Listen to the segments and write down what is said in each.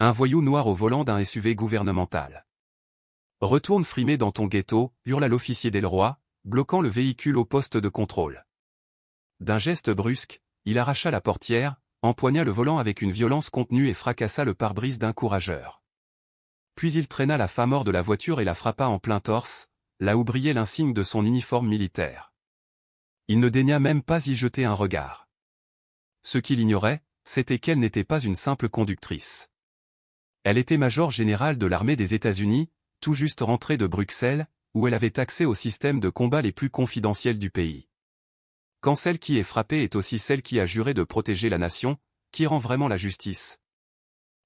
Un voyou noir au volant d'un SUV gouvernemental. Retourne frimer dans ton ghetto, hurla l'officier Delroy, bloquant le véhicule au poste de contrôle. D'un geste brusque, il arracha la portière, empoigna le volant avec une violence contenue et fracassa le pare-brise d'un courageur. Puis il traîna la femme hors de la voiture et la frappa en plein torse, là où brillait l'insigne de son uniforme militaire. Il ne daigna même pas y jeter un regard. Ce qu'il ignorait, c'était qu'elle n'était pas une simple conductrice. Elle était major général de l'armée des États-Unis, tout juste rentrée de Bruxelles, où elle avait accès aux systèmes de combat les plus confidentiels du pays. Quand celle qui est frappée est aussi celle qui a juré de protéger la nation, qui rend vraiment la justice?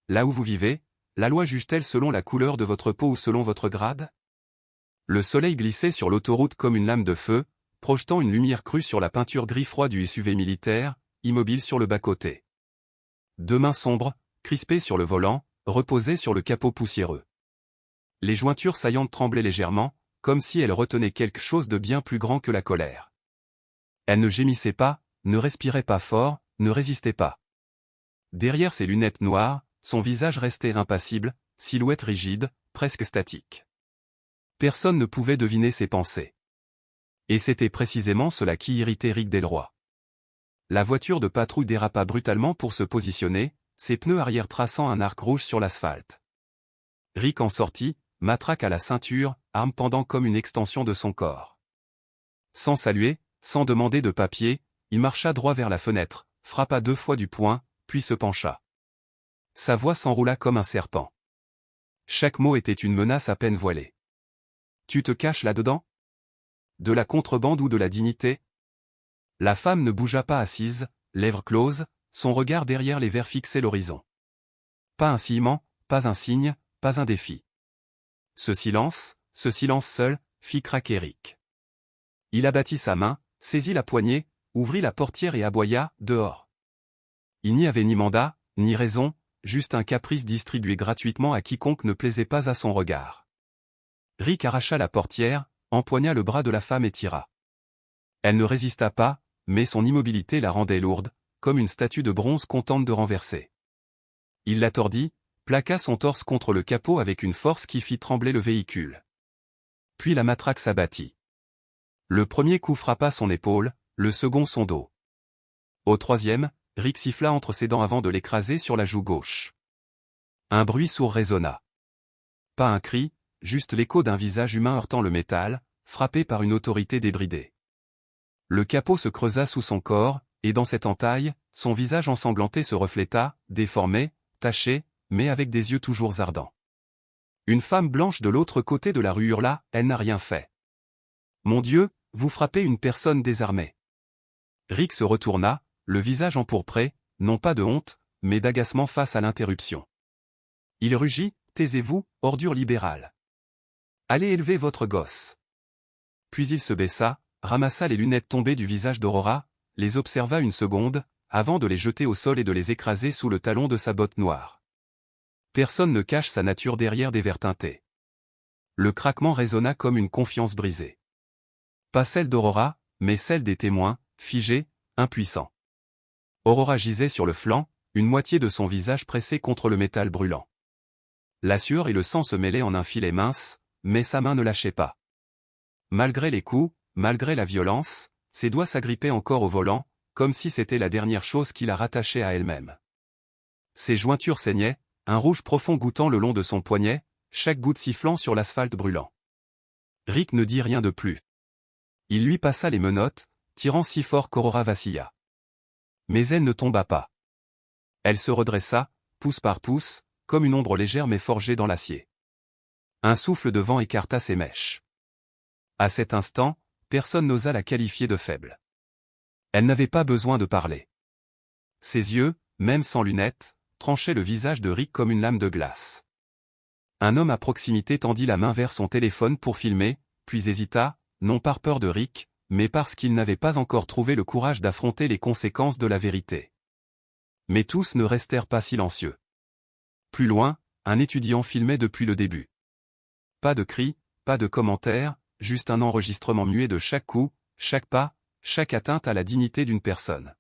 Là où vous vivez, la loi juge-t-elle selon la couleur de votre peau ou selon votre grade? Le soleil glissait sur l'autoroute comme une lame de feu, projetant une lumière crue sur la peinture gris-froid du SUV militaire, immobile sur le bas-côté. Deux mains sombres, crispées sur le volant, reposaient sur le capot poussiéreux. Les jointures saillantes tremblaient légèrement, comme si elles retenaient quelque chose de bien plus grand que la colère. Elle ne gémissait pas, ne respirait pas fort, ne résistait pas. Derrière ses lunettes noires, son visage restait impassible, silhouette rigide, presque statique. Personne ne pouvait deviner ses pensées. Et c'était précisément cela qui irritait Rick Delroy. La voiture de patrouille dérapa brutalement pour se positionner, ses pneus arrière traçant un arc rouge sur l'asphalte. Rick en sortit, matraque à la ceinture, arme pendant comme une extension de son corps. Sans saluer, sans demander de papier, il marcha droit vers la fenêtre, frappa 2 fois du poing, puis se pencha. Sa voix s'enroula comme un serpent. Chaque mot était une menace à peine voilée. Tu te caches là-dedans? De la contrebande ou de la dignité? La femme ne bougea pas assise, lèvres closes, son regard derrière les verres fixait l'horizon. Pas un sillement, pas un signe, pas un défi. Ce silence seul, fit craquer Rick. Il abattit sa main, saisit la poignée, ouvrit la portière et aboya, dehors. Il n'y avait ni mandat, ni raison, juste un caprice distribué gratuitement à quiconque ne plaisait pas à son regard. Rick arracha la portière, empoigna le bras de la femme et tira. Elle ne résista pas, mais son immobilité la rendait lourde, comme une statue de bronze contente de renverser. Il la tordit, plaqua son torse contre le capot avec une force qui fit trembler le véhicule. Puis la matraque s'abattit. Le premier coup frappa son épaule, le second son dos. Au troisième, Rick siffla entre ses dents avant de l'écraser sur la joue gauche. Un bruit sourd résonna. Pas un cri, juste l'écho d'un visage humain heurtant le métal, frappé par une autorité débridée. Le capot se creusa sous son corps, et dans cette entaille, son visage ensanglanté se refléta, déformé, taché, mais avec des yeux toujours ardents. Une femme blanche de l'autre côté de la rue hurla, elle n'a rien fait. Mon Dieu, vous frappez une personne désarmée. Rick se retourna, le visage empourpré, non pas de honte, mais d'agacement face à l'interruption. Il rugit, taisez-vous, ordure libérale. Allez élever votre gosse. Puis il se baissa, ramassa les lunettes tombées du visage d'Aurora, les observa une seconde, avant de les jeter au sol et de les écraser sous le talon de sa botte noire. Personne ne cache sa nature derrière des verres teintés. Le craquement résonna comme une confiance brisée. Pas celle d'Aurora, mais celle des témoins, figés, impuissants. Aurora gisait sur le flanc, une moitié de son visage pressé contre le métal brûlant. La sueur et le sang se mêlaient en un filet mince, mais sa main ne lâchait pas. Malgré les coups, malgré la violence, ses doigts s'agrippaient encore au volant, comme si c'était la dernière chose qui la rattachait à elle-même. Ses jointures saignaient, un rouge profond gouttant le long de son poignet, chaque goutte sifflant sur l'asphalte brûlant. Rick ne dit rien de plus. Il lui passa les menottes, tirant si fort qu'Aurora vacilla. Mais elle ne tomba pas. Elle se redressa, pouce par pouce, comme une ombre légère mais forgée dans l'acier. Un souffle de vent écarta ses mèches. À cet instant, personne n'osa la qualifier de faible. Elle n'avait pas besoin de parler. Ses yeux, même sans lunettes, tranchaient le visage de Rick comme une lame de glace. Un homme à proximité tendit la main vers son téléphone pour filmer, puis hésita, non par peur de Rick, mais parce qu'il n'avait pas encore trouvé le courage d'affronter les conséquences de la vérité. Mais tous ne restèrent pas silencieux. Plus loin, un étudiant filmait depuis le début. Pas de cris, pas de commentaires, juste un enregistrement muet de chaque coup, chaque pas, chaque atteinte à la dignité d'une personne.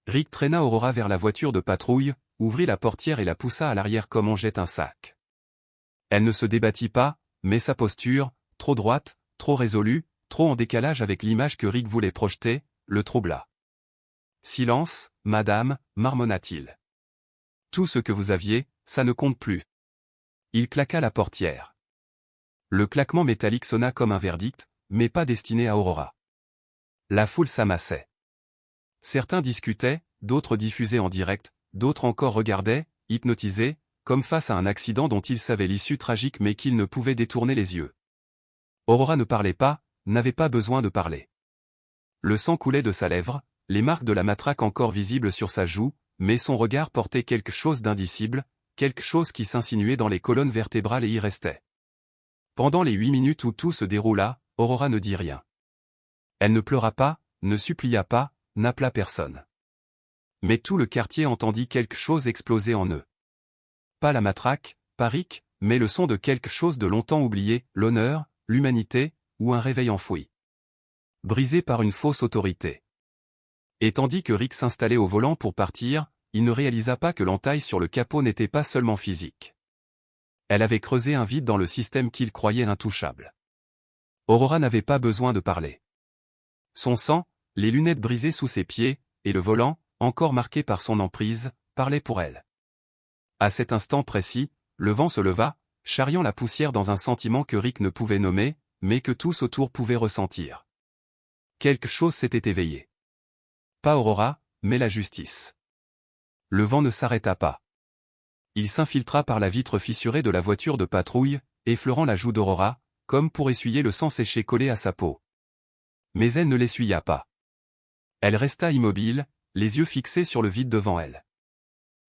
Rick traîna Aurora vers la voiture de patrouille, ouvrit la portière et la poussa à l'arrière comme on jette un sac. Elle ne se débattit pas, mais sa posture, trop droite, trop résolue, trop en décalage avec l'image que Rick voulait projeter, le troubla. « Silence, madame, marmonna-t-il. Tout ce que vous aviez, ça ne compte plus. » Il claqua la portière. Le claquement métallique sonna comme un verdict, mais pas destiné à Aurora. La foule s'amassait. Certains discutaient, d'autres diffusaient en direct, d'autres encore regardaient, hypnotisés, comme face à un accident dont ils savaient l'issue tragique mais qu'ils ne pouvaient détourner les yeux. Aurora ne parlait pas, n'avait pas besoin de parler. Le sang coulait de sa lèvre, les marques de la matraque encore visibles sur sa joue, mais son regard portait quelque chose d'indicible, quelque chose qui s'insinuait dans les colonnes vertébrales et y restait. Pendant les 8 minutes où tout se déroula, Aurora ne dit rien. Elle ne pleura pas, ne supplia pas, n'appela personne. Mais tout le quartier entendit quelque chose exploser en eux. Pas la matraque, pas Rick, mais le son de quelque chose de longtemps oublié, l'honneur, l'humanité, ou un réveil enfoui. Brisé par une fausse autorité. Et tandis que Rick s'installait au volant pour partir, il ne réalisa pas que l'entaille sur le capot n'était pas seulement physique. Elle avait creusé un vide dans le système qu'il croyait intouchable. Aurora n'avait pas besoin de parler. Son sang, les lunettes brisées sous ses pieds, et le volant, encore marqué par son emprise, parlaient pour elle. À cet instant précis, le vent se leva, charriant la poussière dans un sentiment que Rick ne pouvait nommer, mais que tous autour pouvaient ressentir. Quelque chose s'était éveillé. Pas Aurora, mais la justice. Le vent ne s'arrêta pas. Il s'infiltra par la vitre fissurée de la voiture de patrouille, effleurant la joue d'Aurora, comme pour essuyer le sang séché collé à sa peau. Mais elle ne l'essuya pas. Elle resta immobile, les yeux fixés sur le vide devant elle.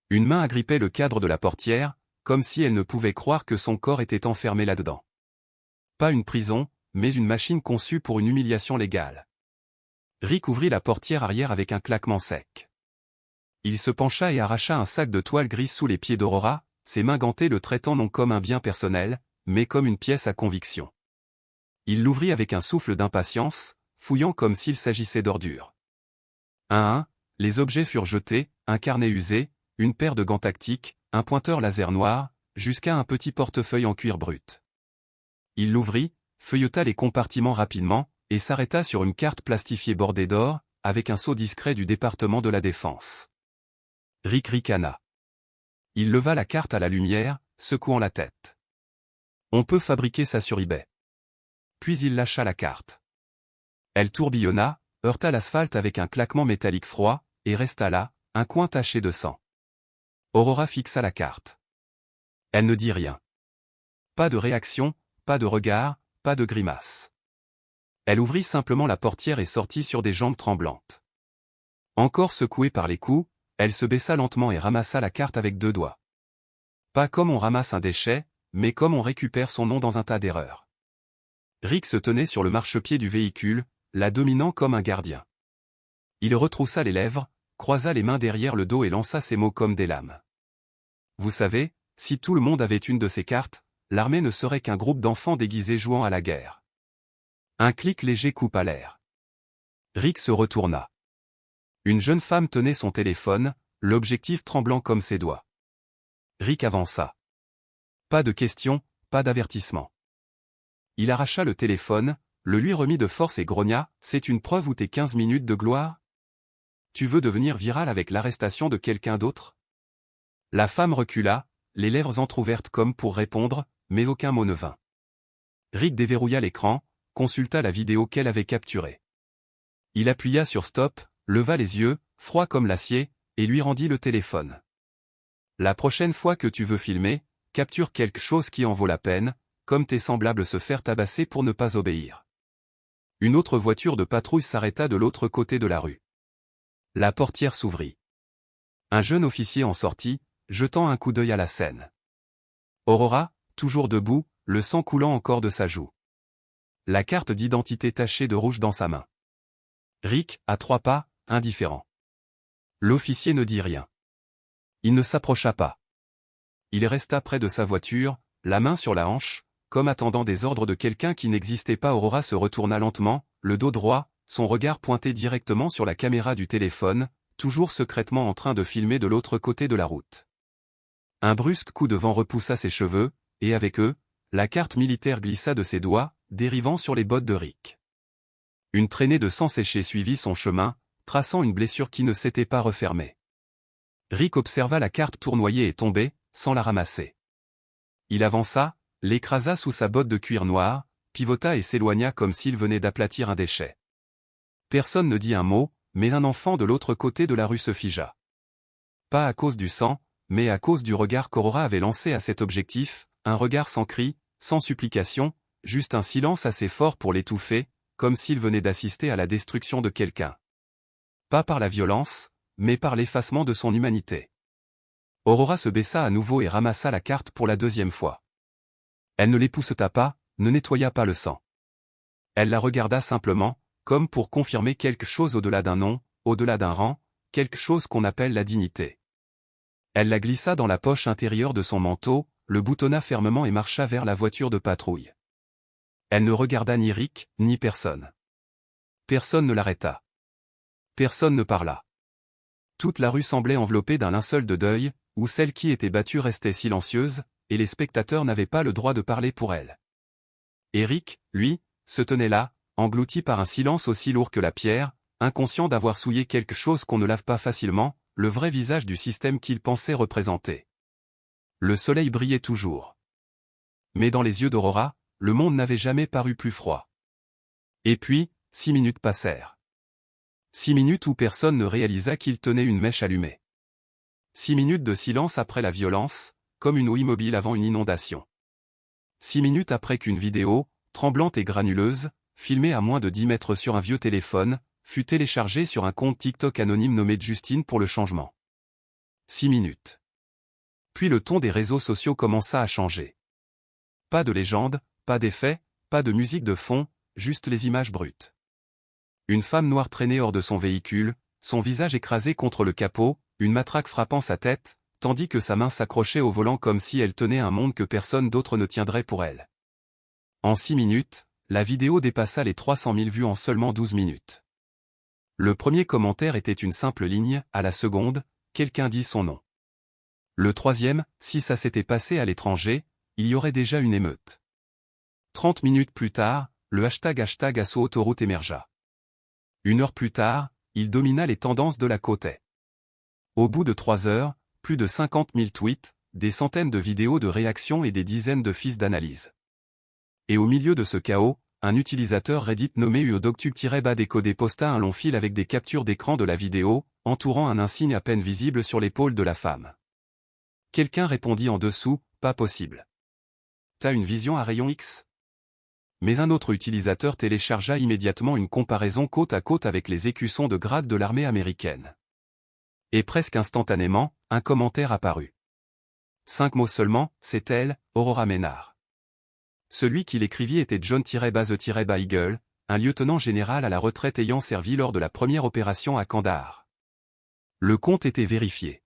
Une main agrippait le cadre de la portière, comme si elle ne pouvait croire que son corps était enfermé là-dedans. Pas une prison, mais une machine conçue pour une humiliation légale. Rick ouvrit la portière arrière avec un claquement sec. Il se pencha et arracha un sac de toile grise sous les pieds d'Aurora, ses mains gantées le traitant non comme un bien personnel, mais comme une pièce à conviction. Il l'ouvrit avec un souffle d'impatience, fouillant comme s'il s'agissait d'ordures. Un à un, les objets furent jetés, un carnet usé, une paire de gants tactiques, un pointeur laser noir, jusqu'à un petit portefeuille en cuir brut. Il l'ouvrit, feuilleta les compartiments rapidement, et s'arrêta sur une carte plastifiée bordée d'or, avec un sceau discret du département de la Défense. Rick ricana. Il leva la carte à la lumière, secouant la tête. On peut fabriquer ça sur eBay. Puis il lâcha la carte. Elle tourbillonna, heurta l'asphalte avec un claquement métallique froid, et resta là, un coin taché de sang. Aurora fixa la carte. Elle ne dit rien. Pas de réaction, pas de regard, pas de grimace. Elle ouvrit simplement la portière et sortit sur des jambes tremblantes. Encore secouée par les coups, elle se baissa lentement et ramassa la carte avec 2 doigts. Pas comme on ramasse un déchet, mais comme on récupère son nom dans un tas d'erreurs. Rick se tenait sur le marchepied du véhicule, la dominant comme un gardien. Il retroussa les lèvres, croisa les mains derrière le dos et lança ces mots comme des lames. Vous savez, si tout le monde avait une de ces cartes, l'armée ne serait qu'un groupe d'enfants déguisés jouant à la guerre. Un clic léger coupa l'air. Rick se retourna. Une jeune femme tenait son téléphone, l'objectif tremblant comme ses doigts. Rick avança. Pas de questions, pas d'avertissement. Il arracha le téléphone, le lui remit de force et grogna, « C'est une preuve ou tes 15 minutes de gloire ? Tu veux devenir viral avec l'arrestation de quelqu'un d'autre ?» La femme recula, les lèvres entr'ouvertes comme pour répondre, mais aucun mot ne vint. Rick déverrouilla l'écran, consulta la vidéo qu'elle avait capturée. Il appuya sur stop, leva les yeux, froid comme l'acier, et lui rendit le téléphone. La prochaine fois que tu veux filmer, capture quelque chose qui en vaut la peine, comme tes semblables se faire tabasser pour ne pas obéir. Une autre voiture de patrouille s'arrêta de l'autre côté de la rue. La portière s'ouvrit. Un jeune officier en sortit, jetant un coup d'œil à la scène. Aurora, toujours debout, le sang coulant encore de sa joue. La carte d'identité tachée de rouge dans sa main. Rick, à 3 pas, indifférent. L'officier ne dit rien. Il ne s'approcha pas. Il resta près de sa voiture, la main sur la hanche, comme attendant des ordres de quelqu'un qui n'existait pas. Aurora se retourna lentement, le dos droit, son regard pointé directement sur la caméra du téléphone, toujours secrètement en train de filmer de l'autre côté de la route. Un brusque coup de vent repoussa ses cheveux, et avec eux, la carte militaire glissa de ses doigts, dérivant sur les bottes de Rick. Une traînée de sang séché suivit son chemin, traçant une blessure qui ne s'était pas refermée. Rick observa la carte tournoyer et tomber, sans la ramasser. Il avança, l'écrasa sous sa botte de cuir noir, pivota et s'éloigna comme s'il venait d'aplatir un déchet. Personne ne dit un mot, mais un enfant de l'autre côté de la rue se figea. Pas à cause du sang, mais à cause du regard qu'Aurora avait lancé à cet objectif, un regard sans cri, sans supplication, juste un silence assez fort pour l'étouffer, comme s'il venait d'assister à la destruction de quelqu'un. Pas par la violence, mais par l'effacement de son humanité. Aurora se baissa à nouveau et ramassa la carte pour la deuxième fois. Elle ne l'épousseta pas, ne nettoya pas le sang. Elle la regarda simplement, comme pour confirmer quelque chose au-delà d'un nom, au-delà d'un rang, quelque chose qu'on appelle la dignité. Elle la glissa dans la poche intérieure de son manteau, le boutonna fermement et marcha vers la voiture de patrouille. Elle ne regarda ni Rick, ni personne. Personne ne l'arrêta. Personne ne parla. Toute la rue semblait enveloppée d'un linceul de deuil, où celle qui était battue restait silencieuse, et les spectateurs n'avaient pas le droit de parler pour elle. Et Rick, lui, se tenait là, englouti par un silence aussi lourd que la pierre, inconscient d'avoir souillé quelque chose qu'on ne lave pas facilement, le vrai visage du système qu'il pensait représenter. Le soleil brillait toujours. Mais dans les yeux d'Aurora, le monde n'avait jamais paru plus froid. Et puis, 6 minutes passèrent. 6 minutes où personne ne réalisa qu'il tenait une mèche allumée. 6 minutes de silence après la violence, comme une eau immobile avant une inondation. 6 minutes après qu'une vidéo, tremblante et granuleuse, filmée à moins de 10 mètres sur un vieux téléphone, fut téléchargée sur un compte TikTok anonyme nommé Justine pour le changement. 6 minutes. Puis le ton des réseaux sociaux commença à changer. Pas de légende, pas d'effets, pas de musique de fond, juste les images brutes. Une femme noire traînait hors de son véhicule, son visage écrasé contre le capot, une matraque frappant sa tête, tandis que sa main s'accrochait au volant comme si elle tenait un monde que personne d'autre ne tiendrait pour elle. En 6 minutes, la vidéo dépassa les 300 000 vues en seulement 12 minutes. Le premier commentaire était une simple ligne, à la seconde, quelqu'un dit son nom. Le troisième, si ça s'était passé à l'étranger, il y aurait déjà une émeute. 30 minutes plus tard, le hashtag assaut autoroute émergea. 1 heure plus tard, il domina les tendances de la côte. Au bout de 3 heures, plus de 50 000 tweets, des centaines de vidéos de réactions et des dizaines de fiches d'analyse. Et au milieu de ce chaos, un utilisateur Reddit nommé uodoctube-badécodé posta un long fil avec des captures d'écran de la vidéo, entourant un insigne à peine visible sur l'épaule de la femme. Quelqu'un répondit en dessous, pas possible. T'as une vision à rayon X? Mais un autre utilisateur téléchargea immédiatement une comparaison côte à côte avec les écussons de grade de l'armée américaine. Et presque instantanément, un commentaire apparut. 5 mots seulement, c'est elle, Aurora Ménard. Celui qui l'écrivit était John-Baz-Beagle, un lieutenant général à la retraite ayant servi lors de la première opération à Kandahar. Le compte était vérifié.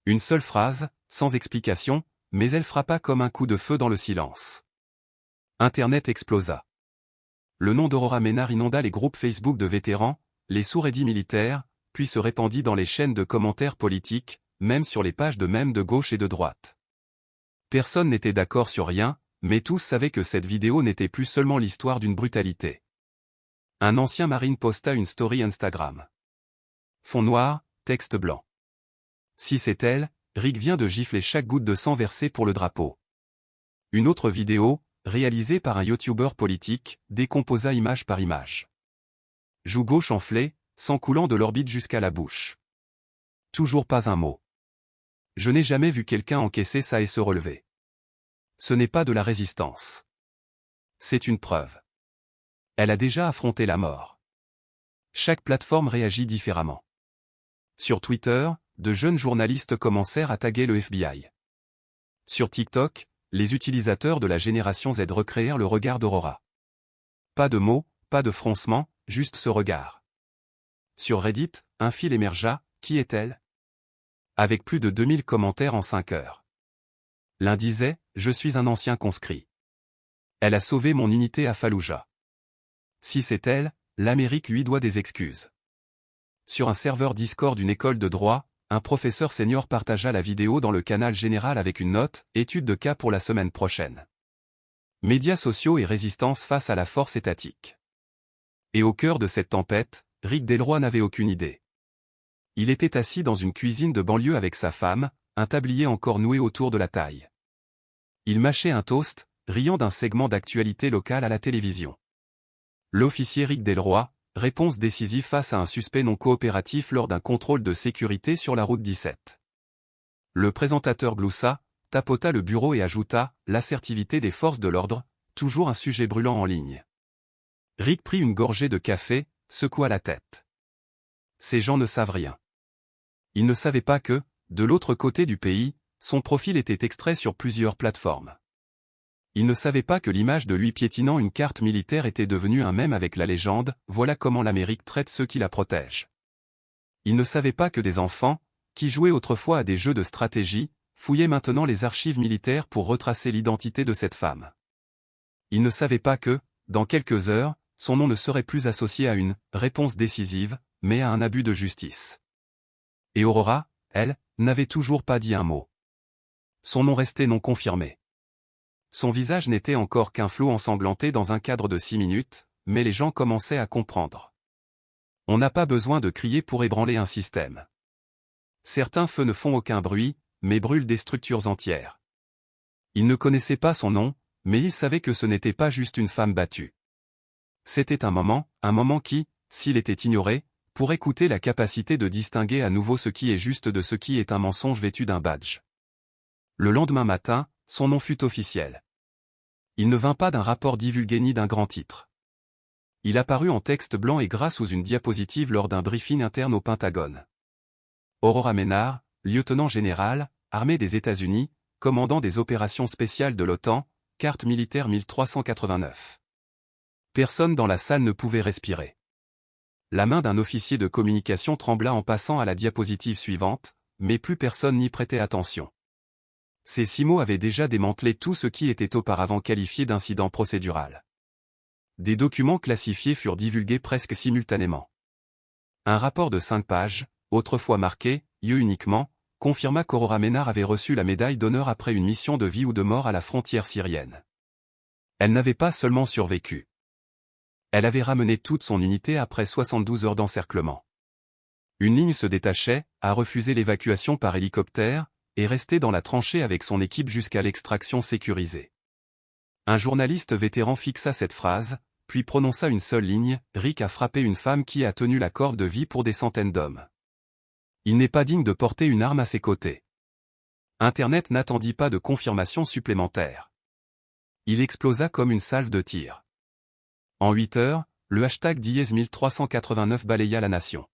Une seule phrase, sans explication, mais elle frappa comme un coup de feu dans le silence. Internet explosa. Le nom d'Aurora Ménard inonda les groupes Facebook de vétérans, les sous-reddits militaires, puis se répandit dans les chaînes de commentaires politiques, même sur les pages de mèmes de gauche et de droite. Personne n'était d'accord sur rien, mais tous savaient que cette vidéo n'était plus seulement l'histoire d'une brutalité. Un ancien marine posta une story Instagram. Fond noir, texte blanc. Si c'est elle, Rick vient de gifler chaque goutte de sang versée pour le drapeau. Une autre vidéo, réalisée par un youtubeur politique, décomposa image par image. Joue gauche enflée, sang coulant de l'orbite jusqu'à la bouche. Toujours pas un mot. Je n'ai jamais vu quelqu'un encaisser ça et se relever. Ce n'est pas de la résistance. C'est une preuve. Elle a déjà affronté la mort. Chaque plateforme réagit différemment. Sur Twitter, de jeunes journalistes commencèrent à taguer le FBI. Sur TikTok, les utilisateurs de la génération Z recréèrent le regard d'Aurora. Pas de mots, pas de froncement, juste ce regard. Sur Reddit, un fil émergea, qui est-elle? Avec plus de 2000 commentaires en 5 heures. L'un disait, je suis un ancien conscrit. Elle a sauvé mon unité à Fallujah. Si c'est elle, l'Amérique lui doit des excuses. Sur un serveur Discord d'une école de droit, un professeur senior partagea la vidéo dans le canal général avec une note « Étude de cas pour la semaine prochaine ». Médias sociaux et résistance face à la force étatique. Et au cœur de cette tempête, Rick Delroy n'avait aucune idée. Il était assis dans une cuisine de banlieue avec sa femme, un tablier encore noué autour de la taille. Il mâchait un toast, riant d'un segment d'actualité locale à la télévision. L'officier Rick Delroy, réponse décisive face à un suspect non coopératif lors d'un contrôle de sécurité sur la route 17. Le présentateur gloussa, tapota le bureau et ajouta « L'assertivité des forces de l'ordre, toujours un sujet brûlant en ligne ». Rick prit une gorgée de café, secoua la tête. Ces gens ne savent rien. Ils ne savaient pas que, de l'autre côté du pays, son profil était extrait sur plusieurs plateformes. Ils ne savaient pas que l'image de lui piétinant une carte militaire était devenue un mème avec la légende « Voilà comment l'Amérique traite ceux qui la protègent ». Ils ne savaient pas que des enfants, qui jouaient autrefois à des jeux de stratégie, fouillaient maintenant les archives militaires pour retracer l'identité de cette femme. Ils ne savaient pas que, dans quelques heures, son nom ne serait plus associé à une « réponse décisive », mais à un abus de justice. Et Aurora, elle, n'avait toujours pas dit un mot. Son nom restait non confirmé. Son visage n'était encore qu'un flot ensanglanté dans un cadre de 6 minutes, mais les gens commençaient à comprendre. On n'a pas besoin de crier pour ébranler un système. Certains feux ne font aucun bruit, mais brûlent des structures entières. Il ne connaissait pas son nom, mais il savait que ce n'était pas juste une femme battue. C'était un moment qui, s'il était ignoré, pourrait coûter la capacité de distinguer à nouveau ce qui est juste de ce qui est un mensonge vêtu d'un badge. Le lendemain matin, son nom fut officiel. Il ne vint pas d'un rapport divulgué ni d'un grand titre. Il apparut en texte blanc et gras sous une diapositive lors d'un briefing interne au Pentagone. Aurora Maynard, lieutenant général, armée des États-Unis, commandant des opérations spéciales de l'OTAN, carte militaire 1389. Personne dans la salle ne pouvait respirer. La main d'un officier de communication trembla en passant à la diapositive suivante, mais plus personne n'y prêtait attention. Ces 6 mots avaient déjà démantelé tout ce qui était auparavant qualifié d'incident procédural. Des documents classifiés furent divulgués presque simultanément. Un rapport de 5 pages, autrefois marqué « Yeux uniquement », confirma qu'Aurora Maynard avait reçu la médaille d'honneur après une mission de vie ou de mort à la frontière syrienne. Elle n'avait pas seulement survécu. Elle avait ramené toute son unité après 72 heures d'encerclement. Une ligne se détachait, a refusé l'évacuation par hélicoptère, et restait dans la tranchée avec son équipe jusqu'à l'extraction sécurisée. Un journaliste vétéran fixa cette phrase, puis prononça une seule ligne, « Rick a frappé une femme qui a tenu la corde de vie pour des centaines d'hommes. Il n'est pas digne de porter une arme à ses côtés. » Internet n'attendit pas de confirmation supplémentaire. Il explosa comme une salve de tir. En 8 heures, le hashtag #1389 balaya la nation.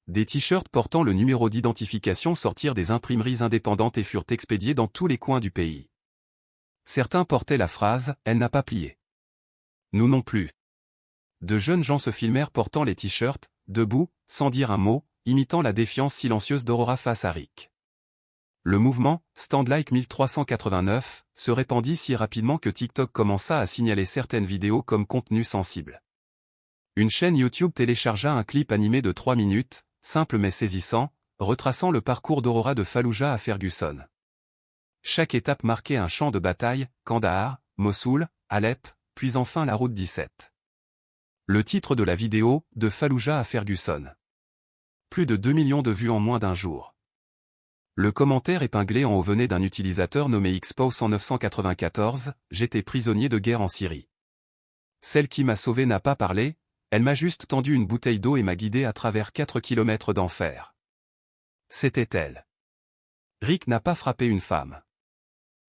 Des t-shirts portant le numéro d'identification sortirent des imprimeries indépendantes et furent expédiés dans tous les coins du pays. Certains portaient la phrase « Elle n'a pas plié. Nous non plus ». De jeunes gens se filmèrent portant les t-shirts, debout, sans dire un mot, imitant la défiance silencieuse d'Aurora face à Rick. Le mouvement « Stand Like 1389 » se répandit si rapidement que TikTok commença à signaler certaines vidéos comme contenu sensible. Une chaîne YouTube téléchargea un clip animé de 3 minutes, simple mais saisissant, retraçant le parcours d'Aurora de Fallujah à Ferguson. Chaque étape marquait un champ de bataille, Kandahar, Mossoul, Alep, puis enfin la route 17. Le titre de la vidéo, de Fallujah à Ferguson. Plus de 2 millions de vues en moins d'un jour. Le commentaire épinglé en haut venait d'un utilisateur nommé Xpose en 994, « J'étais prisonnier de guerre en Syrie. Celle qui m'a sauvé n'a pas parlé, elle m'a juste tendu une bouteille d'eau et m'a guidé à travers 4 kilomètres d'enfer. C'était elle. » Rick n'a pas frappé une femme.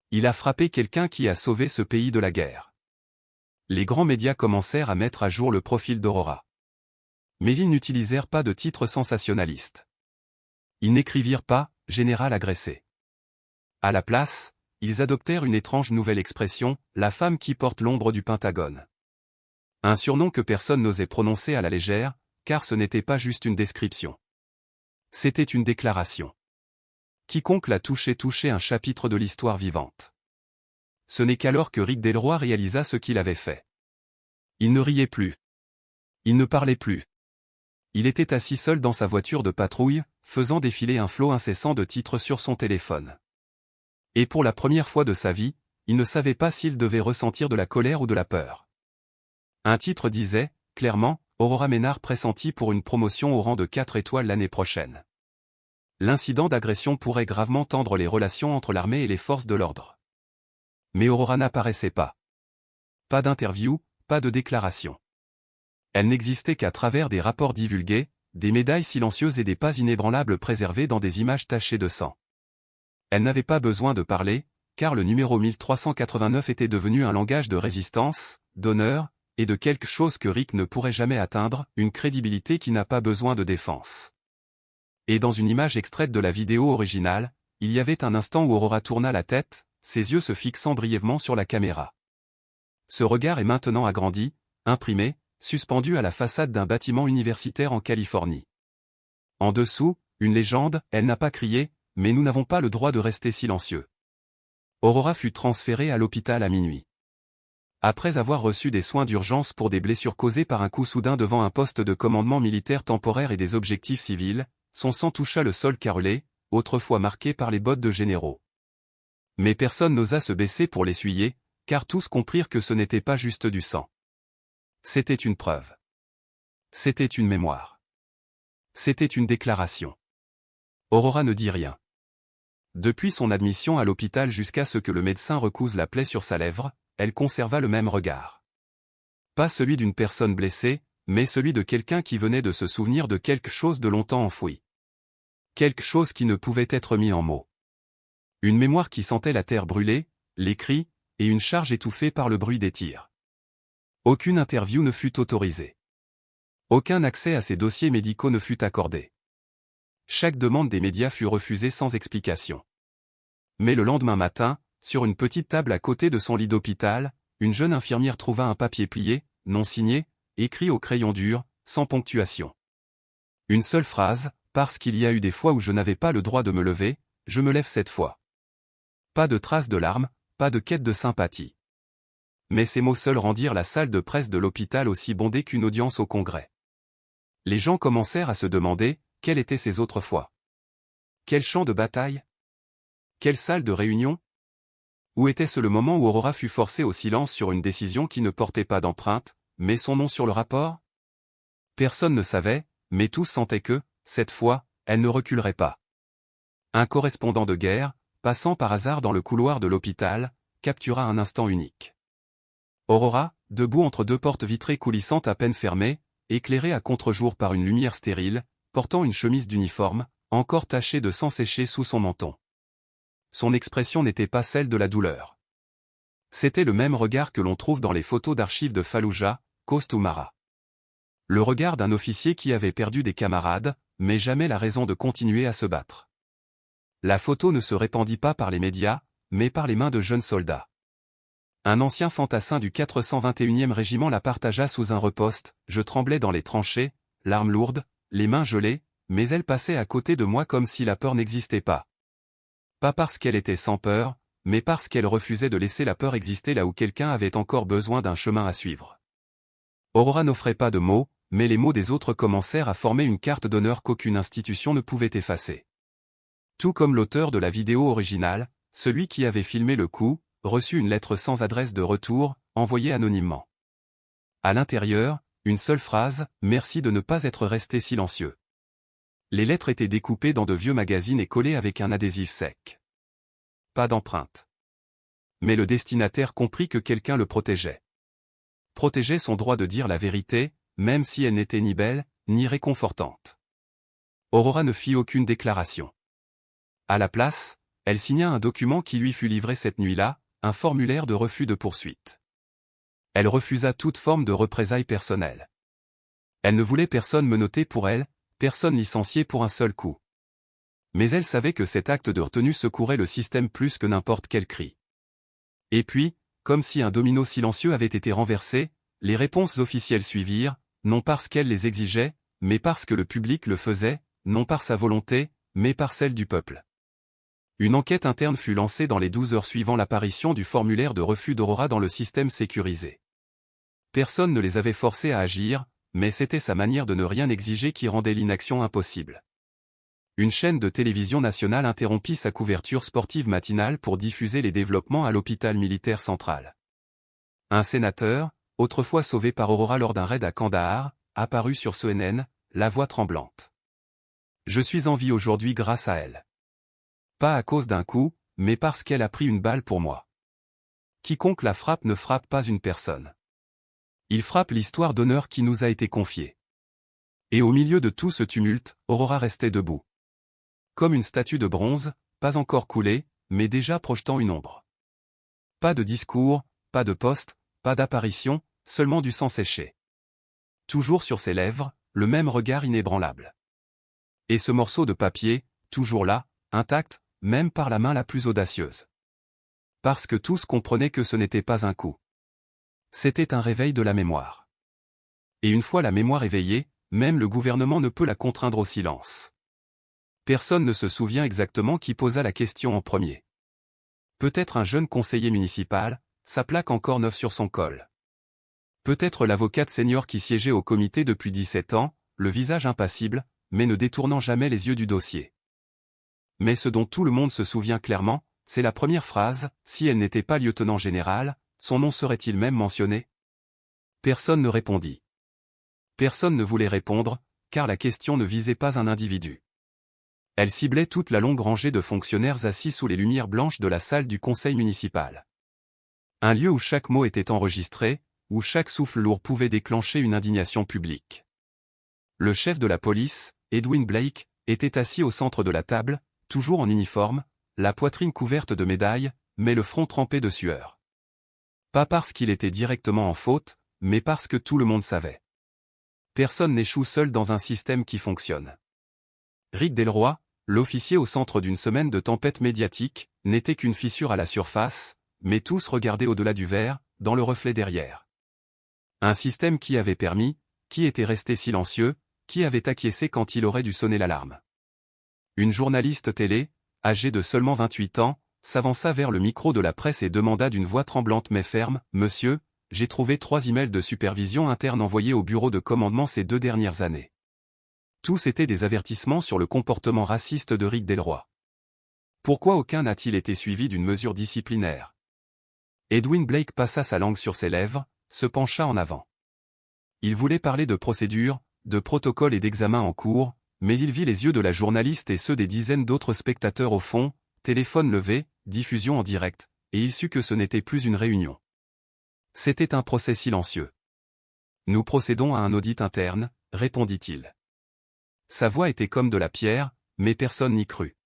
Il a frappé quelqu'un qui a sauvé ce pays de la guerre. Les grands médias commencèrent à mettre à jour le profil d'Aurora. Mais ils n'utilisèrent pas de titres sensationnalistes. Ils n'écrivirent pas « Général agressé ». À la place, ils adoptèrent une étrange nouvelle expression, la femme qui porte l'ombre du Pentagone. Un surnom que personne n'osait prononcer à la légère, car ce n'était pas juste une description. C'était une déclaration. Quiconque l'a touché touchait un chapitre de l'histoire vivante. Ce n'est qu'alors que Rick Delroy réalisa ce qu'il avait fait. Il ne riait plus. Il ne parlait plus. Il était assis seul dans sa voiture de patrouille, faisant défiler un flot incessant de titres sur son téléphone. Et pour la première fois de sa vie, il ne savait pas s'il devait ressentir de la colère ou de la peur. Un titre disait, clairement, Aurora Ménard pressentie pour une promotion au rang de 4 étoiles l'année prochaine. L'incident d'agression pourrait gravement tendre les relations entre l'armée et les forces de l'ordre. Mais Aurora n'apparaissait pas. Pas d'interview, pas de déclaration. Elle n'existait qu'à travers des rapports divulgués, des médailles silencieuses et des pas inébranlables préservés dans des images tachées de sang. Elle n'avait pas besoin de parler, car le numéro 1389 était devenu un langage de résistance, d'honneur, et de quelque chose que Rick ne pourrait jamais atteindre, une crédibilité qui n'a pas besoin de défense. Et dans une image extraite de la vidéo originale, il y avait un instant où Aurora tourna la tête, ses yeux se fixant brièvement sur la caméra. Ce regard est maintenant agrandi, imprimé, suspendu à la façade d'un bâtiment universitaire en Californie. En dessous, une légende, elle n'a pas crié, mais nous n'avons pas le droit de rester silencieux. Aurora fut transférée à l'hôpital à minuit. Après avoir reçu des soins d'urgence pour des blessures causées par un coup soudain devant un poste de commandement militaire temporaire et des objectifs civils, son sang toucha le sol carrelé, autrefois marqué par les bottes de généraux. Mais personne n'osa se baisser pour l'essuyer, car tous comprirent que ce n'était pas juste du sang. C'était une preuve. C'était une mémoire. C'était une déclaration. Aurora ne dit rien. Depuis son admission à l'hôpital jusqu'à ce que le médecin recouse la plaie sur sa lèvre, elle conserva le même regard. Pas celui d'une personne blessée, mais celui de quelqu'un qui venait de se souvenir de quelque chose de longtemps enfoui. Quelque chose qui ne pouvait être mis en mots. Une mémoire qui sentait la terre brûlée, les cris, et une charge étouffée par le bruit des tirs. Aucune interview ne fut autorisée. Aucun accès à ces dossiers médicaux ne fut accordé. Chaque demande des médias fut refusée sans explication. Mais le lendemain matin, sur une petite table à côté de son lit d'hôpital, une jeune infirmière trouva un papier plié, non signé, écrit au crayon dur, sans ponctuation. Une seule phrase, parce qu'il y a eu des fois où je n'avais pas le droit de me lever, je me lève cette fois. Pas de traces de larmes, pas de quête de sympathie. Mais ces mots seuls rendirent la salle de presse de l'hôpital aussi bondée qu'une audience au Congrès. Les gens commencèrent à se demander, quelles étaient ces autres fois? Quel champ de bataille? Quelle salle de réunion? Où était-ce le moment où Aurora fut forcée au silence sur une décision qui ne portait pas d'empreinte, mais son nom sur le rapport? Personne ne savait, mais tous sentaient que, cette fois, elle ne reculerait pas. Un correspondant de guerre, passant par hasard dans le couloir de l'hôpital, captura un instant unique. Aurora, debout entre deux portes vitrées coulissantes à peine fermées, éclairée à contre-jour par une lumière stérile, portant une chemise d'uniforme, encore tachée de sang séché sous son menton. Son expression n'était pas celle de la douleur. C'était le même regard que l'on trouve dans les photos d'archives de Fallujah, Khost ou Mara. Le regard d'un officier qui avait perdu des camarades, mais jamais la raison de continuer à se battre. La photo ne se répandit pas par les médias, mais par les mains de jeunes soldats. Un ancien fantassin du 421e régiment la partagea sous un reposte, je tremblais dans les tranchées, l'arme lourde, les mains gelées, mais elle passait à côté de moi comme si la peur n'existait pas. Pas parce qu'elle était sans peur, mais parce qu'elle refusait de laisser la peur exister là où quelqu'un avait encore besoin d'un chemin à suivre. Aurora n'offrait pas de mots, mais les mots des autres commencèrent à former une carte d'honneur qu'aucune institution ne pouvait effacer. Tout comme l'auteur de la vidéo originale, celui qui avait filmé le coup, reçut une lettre sans adresse de retour, envoyée anonymement. À l'intérieur, une seule phrase, « Merci de ne pas être resté silencieux ». Les lettres étaient découpées dans de vieux magazines et collées avec un adhésif sec. Pas d'empreinte. Mais le destinataire comprit que quelqu'un le protégeait. Protégeait son droit de dire la vérité, même si elle n'était ni belle, ni réconfortante. Aurora ne fit aucune déclaration. À la place, elle signa un document qui lui fut livré cette nuit-là, un formulaire de refus de poursuite. Elle refusa toute forme de représailles personnelles. Elle ne voulait personne menotter pour elle, personne licencié pour un seul coup. Mais elle savait que cet acte de retenue secourait le système plus que n'importe quel cri. Et puis, comme si un domino silencieux avait été renversé, les réponses officielles suivirent, non parce qu'elle les exigeait, mais parce que le public le faisait, non par sa volonté, mais par celle du peuple. Une enquête interne fut lancée dans les 12 heures suivant l'apparition du formulaire de refus d'Aurora dans le système sécurisé. Personne ne les avait forcés à agir, mais c'était sa manière de ne rien exiger qui rendait l'inaction impossible. Une chaîne de télévision nationale interrompit sa couverture sportive matinale pour diffuser les développements à l'hôpital militaire central. Un sénateur, autrefois sauvé par Aurora lors d'un raid à Kandahar, apparut sur CNN, la voix tremblante. « Je suis en vie aujourd'hui grâce à elle. Pas à cause d'un coup, mais parce qu'elle a pris une balle pour moi. Quiconque la frappe ne frappe pas une personne. Il frappe l'histoire d'honneur qui nous a été confiée. » Et au milieu de tout ce tumulte, Aurora restait debout. Comme une statue de bronze, pas encore coulée, mais déjà projetant une ombre. Pas de discours, pas de poste, pas d'apparition, seulement du sang séché. Toujours sur ses lèvres, le même regard inébranlable. Et ce morceau de papier, toujours là, intact, même par la main la plus audacieuse. Parce que tous comprenaient que ce n'était pas un coup. C'était un réveil de la mémoire. Et une fois la mémoire éveillée, même le gouvernement ne peut la contraindre au silence. Personne ne se souvient exactement qui posa la question en premier. Peut-être un jeune conseiller municipal, sa plaque encore neuve sur son col. Peut-être l'avocate senior qui siégeait au comité depuis 17 ans, le visage impassible, mais ne détournant jamais les yeux du dossier. Mais ce dont tout le monde se souvient clairement, c'est la première phrase, si elle n'était pas lieutenant général, son nom serait-il même mentionné? Personne ne répondit. Personne ne voulait répondre, car la question ne visait pas un individu. Elle ciblait toute la longue rangée de fonctionnaires assis sous les lumières blanches de la salle du conseil municipal. Un lieu où chaque mot était enregistré, où chaque souffle lourd pouvait déclencher une indignation publique. Le chef de la police, Edwin Blake, était assis au centre de la table, toujours en uniforme, la poitrine couverte de médailles, mais le front trempé de sueur. Pas parce qu'il était directement en faute, mais parce que tout le monde savait. Personne n'échoue seul dans un système qui fonctionne. Rick Delroy, l'officier au centre d'une semaine de tempête médiatique, n'était qu'une fissure à la surface, mais tous regardaient au-delà du verre, dans le reflet derrière. Un système qui avait permis, qui était resté silencieux, qui avait acquiescé quand il aurait dû sonner l'alarme. Une journaliste télé, âgée de seulement 28 ans, s'avança vers le micro de la presse et demanda d'une voix tremblante mais ferme, « Monsieur, j'ai trouvé 3 emails de supervision interne envoyés au bureau de commandement ces 2 dernières années. Tous étaient des avertissements sur le comportement raciste de Rick Delroy. Pourquoi aucun n'a-t-il été suivi d'une mesure disciplinaire ?» Edwin Blake passa sa langue sur ses lèvres, se pencha en avant. Il voulait parler de procédures, de protocoles et d'examens en cours, mais il vit les yeux de la journaliste et ceux des dizaines d'autres spectateurs au fond, téléphone levé, diffusion en direct, et il sut que ce n'était plus une réunion. C'était un procès silencieux. « Nous procédons à un audit interne », répondit-il. Sa voix était comme de la pierre, mais personne n'y crut.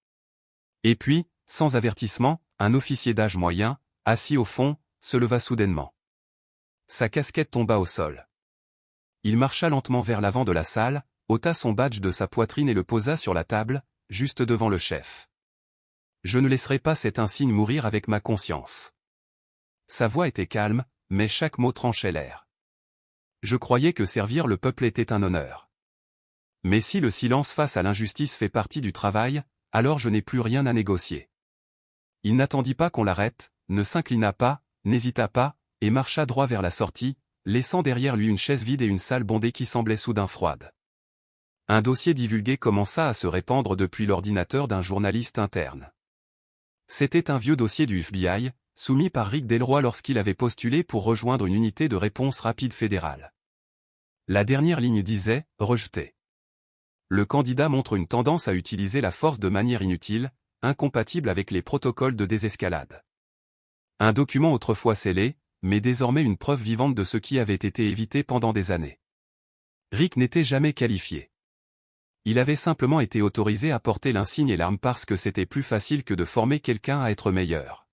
Et puis, sans avertissement, un officier d'âge moyen, assis au fond, se leva soudainement. Sa casquette tomba au sol. Il marcha lentement vers l'avant de la salle, ôta son badge de sa poitrine et le posa sur la table, juste devant le chef. « Je ne laisserai pas cet insigne mourir avec ma conscience. » Sa voix était calme, mais chaque mot tranchait l'air. « Je croyais que servir le peuple était un honneur. Mais si le silence face à l'injustice fait partie du travail, alors je n'ai plus rien à négocier. » Il n'attendit pas qu'on l'arrête, ne s'inclina pas, n'hésita pas, et marcha droit vers la sortie, laissant derrière lui une chaise vide et une salle bondée qui semblait soudain froide. Un dossier divulgué commença à se répandre depuis l'ordinateur d'un journaliste interne. C'était un vieux dossier du FBI, soumis par Rick Delroy lorsqu'il avait postulé pour rejoindre une unité de réponse rapide fédérale. La dernière ligne disait « Rejeté ». Le candidat montre une tendance à utiliser la force de manière inutile, incompatible avec les protocoles de désescalade. Un document autrefois scellé, mais désormais une preuve vivante de ce qui avait été évité pendant des années. Rick n'était jamais qualifié. Il avait simplement été autorisé à porter l'insigne et l'arme parce que c'était plus facile que de former quelqu'un à être meilleur.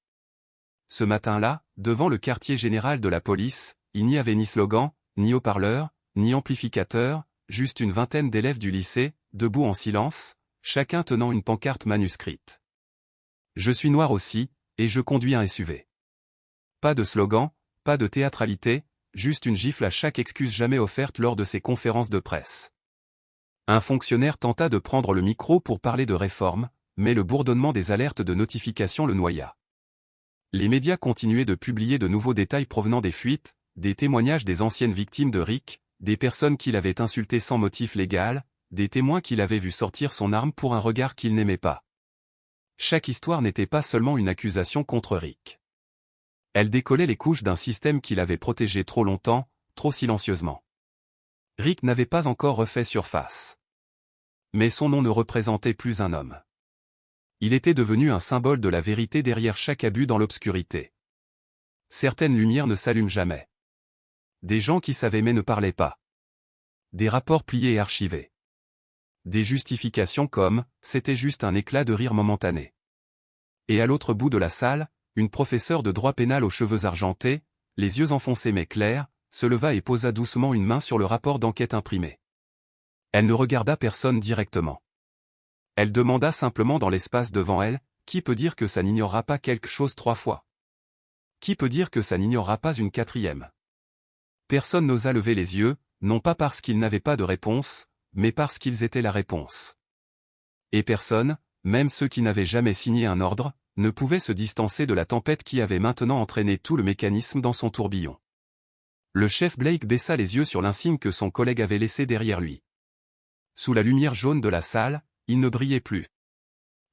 Ce matin-là, devant le quartier général de la police, il n'y avait ni slogan, ni haut-parleur, ni amplificateur, juste une vingtaine d'élèves du lycée, debout en silence, chacun tenant une pancarte manuscrite. « Je suis noir aussi, et je conduis un SUV. » Pas de slogan, pas de théâtralité, juste une gifle à chaque excuse jamais offerte lors de ses conférences de presse. Un fonctionnaire tenta de prendre le micro pour parler de réforme, mais le bourdonnement des alertes de notification le noya. Les médias continuaient de publier de nouveaux détails provenant des fuites, des témoignages des anciennes victimes de Rick, des personnes qu'il avait insultées sans motif légal, des témoins qu'il avait vu sortir son arme pour un regard qu'il n'aimait pas. Chaque histoire n'était pas seulement une accusation contre Rick. Elle décollait les couches d'un système qu'il avait protégé trop longtemps, trop silencieusement. Rick n'avait pas encore refait surface. Mais son nom ne représentait plus un homme. Il était devenu un symbole de la vérité derrière chaque abus dans l'obscurité. Certaines lumières ne s'allument jamais. Des gens qui savaient mais ne parlaient pas. Des rapports pliés et archivés. Des justifications comme « c'était juste un éclat de rire momentané ». Et à l'autre bout de la salle, une professeure de droit pénal aux cheveux argentés, les yeux enfoncés mais clairs, se leva et posa doucement une main sur le rapport d'enquête imprimé. Elle ne regarda personne directement. Elle demanda simplement dans l'espace devant elle, qui peut dire que ça n'ignorera pas quelque chose 3 fois? Qui peut dire que ça n'ignorera pas une 4e? Personne n'osa lever les yeux, non pas parce qu'ils n'avaient pas de réponse, mais parce qu'ils étaient la réponse. Et personne, même ceux qui n'avaient jamais signé un ordre, ne pouvait se distancer de la tempête qui avait maintenant entraîné tout le mécanisme dans son tourbillon. Le chef Blake baissa les yeux sur l'insigne que son collègue avait laissé derrière lui. Sous la lumière jaune de la salle, il ne brillait plus.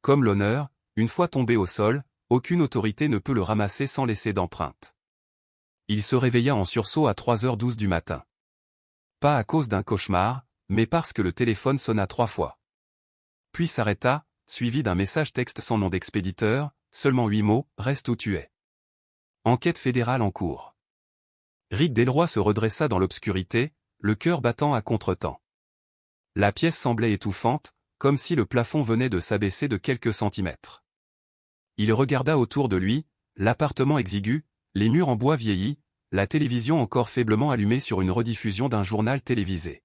Comme l'honneur, une fois tombé au sol, aucune autorité ne peut le ramasser sans laisser d'empreinte. Il se réveilla en sursaut à 3h12 du matin. Pas à cause d'un cauchemar, mais parce que le téléphone sonna 3 fois. Puis s'arrêta, suivi d'un message texte sans nom d'expéditeur, seulement 8 mots, reste où tu es. Enquête fédérale en cours. Rick Delroy se redressa dans l'obscurité, le cœur battant à contretemps. La pièce semblait étouffante, comme si le plafond venait de s'abaisser de quelques centimètres. Il regarda autour de lui, l'appartement exigu, les murs en bois vieillis, la télévision encore faiblement allumée sur une rediffusion d'un journal télévisé.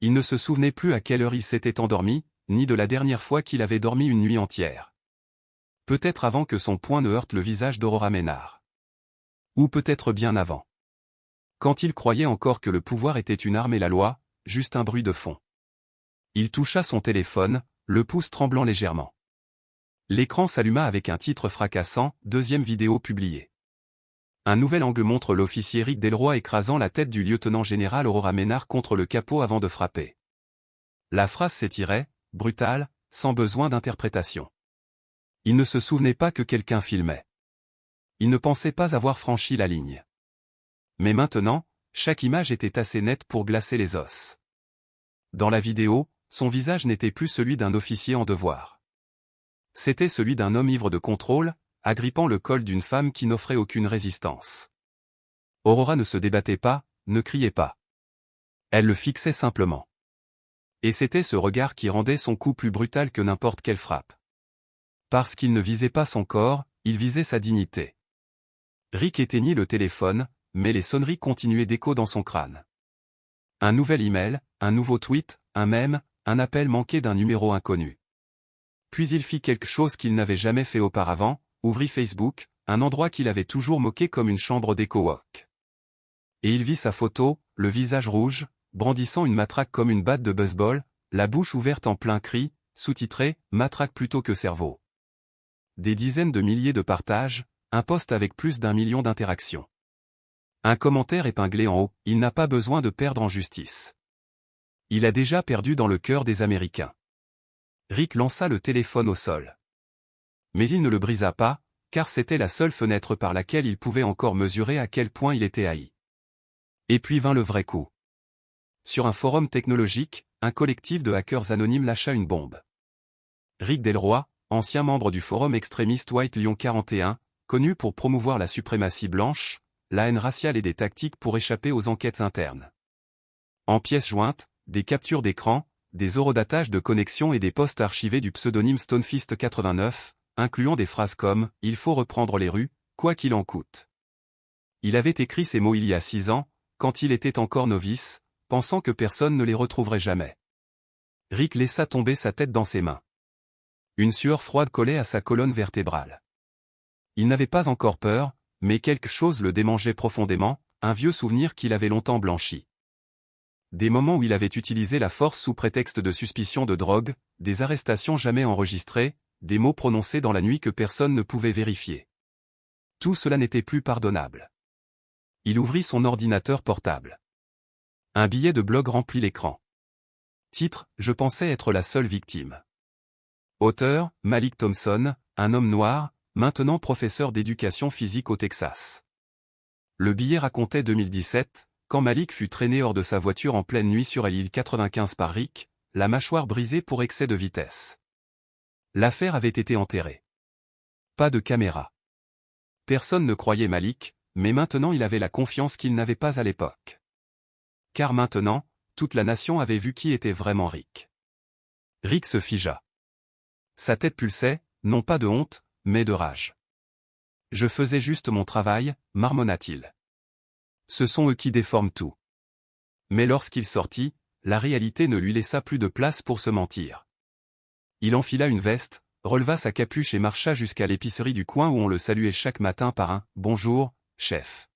Il ne se souvenait plus à quelle heure il s'était endormi, ni de la dernière fois qu'il avait dormi une nuit entière. Peut-être avant que son poing ne heurte le visage d'Aurora Ménard. Ou peut-être bien avant. Quand il croyait encore que le pouvoir était une arme et la loi, juste un bruit de fond. Il toucha son téléphone, le pouce tremblant légèrement. L'écran s'alluma avec un titre fracassant, 2e vidéo publiée. Un nouvel angle montre l'officier Rick Delroy écrasant la tête du lieutenant-général Aurora Ménard contre le capot avant de frapper. La phrase s'étirait, brutale, sans besoin d'interprétation. Il ne se souvenait pas que quelqu'un filmait. Il ne pensait pas avoir franchi la ligne. Mais maintenant, chaque image était assez nette pour glacer les os. Dans la vidéo, son visage n'était plus celui d'un officier en devoir. C'était celui d'un homme ivre de contrôle, agrippant le col d'une femme qui n'offrait aucune résistance. Aurora ne se débattait pas, ne criait pas. Elle le fixait simplement. Et c'était ce regard qui rendait son coup plus brutal que n'importe quelle frappe. Parce qu'il ne visait pas son corps, il visait sa dignité. Rick éteignit le téléphone, mais les sonneries continuaient d'écho dans son crâne. Un nouvel email, un nouveau tweet, un mème, un appel manqué d'un numéro inconnu. Puis il fit quelque chose qu'il n'avait jamais fait auparavant, ouvrit Facebook, un endroit qu'il avait toujours moqué comme une chambre d'éco-walk. Et il vit sa photo, le visage rouge, brandissant une matraque comme une batte de baseball, la bouche ouverte en plein cri, sous-titré « Matraque plutôt que cerveau ». Des dizaines de milliers de partages, un post avec plus d'1 million d'interactions. Un commentaire épinglé en haut, il n'a pas besoin de perdre en justice. Il a déjà perdu dans le cœur des Américains. Rick lança le téléphone au sol. Mais il ne le brisa pas, car c'était la seule fenêtre par laquelle il pouvait encore mesurer à quel point il était haï. Et puis vint le vrai coup. Sur un forum technologique, un collectif de hackers anonymes lâcha une bombe. Rick Delroy, ancien membre du forum extrémiste White Lion 41, connu pour promouvoir la suprématie blanche, la haine raciale et des tactiques pour échapper aux enquêtes internes. En pièces jointes, des captures d'écran, des horodatages de connexion et des posts archivés du pseudonyme Stonefist 89, incluant des phrases comme « Il faut reprendre les rues, quoi qu'il en coûte ». Il avait écrit ces mots il y a 6 ans, quand il était encore novice, pensant que personne ne les retrouverait jamais. Rick laissa tomber sa tête dans ses mains. Une sueur froide collait à sa colonne vertébrale. Il n'avait pas encore peur, mais quelque chose le démangeait profondément, un vieux souvenir qu'il avait longtemps blanchi. Des moments où il avait utilisé la force sous prétexte de suspicion de drogue, des arrestations jamais enregistrées, des mots prononcés dans la nuit que personne ne pouvait vérifier. Tout cela n'était plus pardonnable. Il ouvrit son ordinateur portable. Un billet de blog remplit l'écran. Titre, je pensais être la seule victime. Auteur, Malik Thompson, un homme noir, maintenant professeur d'éducation physique au Texas. Le billet racontait 2017, quand Malik fut traîné hors de sa voiture en pleine nuit sur l'île 95 par Rick, la mâchoire brisée pour excès de vitesse. L'affaire avait été enterrée. Pas de caméra. Personne ne croyait Malik, mais maintenant il avait la confiance qu'il n'avait pas à l'époque. Car maintenant, toute la nation avait vu qui était vraiment Rick. Rick se figea. Sa tête pulsait, non pas de honte, mais de rage. Je faisais juste mon travail, marmonna-t-il. Ce sont eux qui déforment tout. Mais lorsqu'il sortit, la réalité ne lui laissa plus de place pour se mentir. Il enfila une veste, releva sa capuche et marcha jusqu'à l'épicerie du coin où on le saluait chaque matin par un « Bonjour, chef ».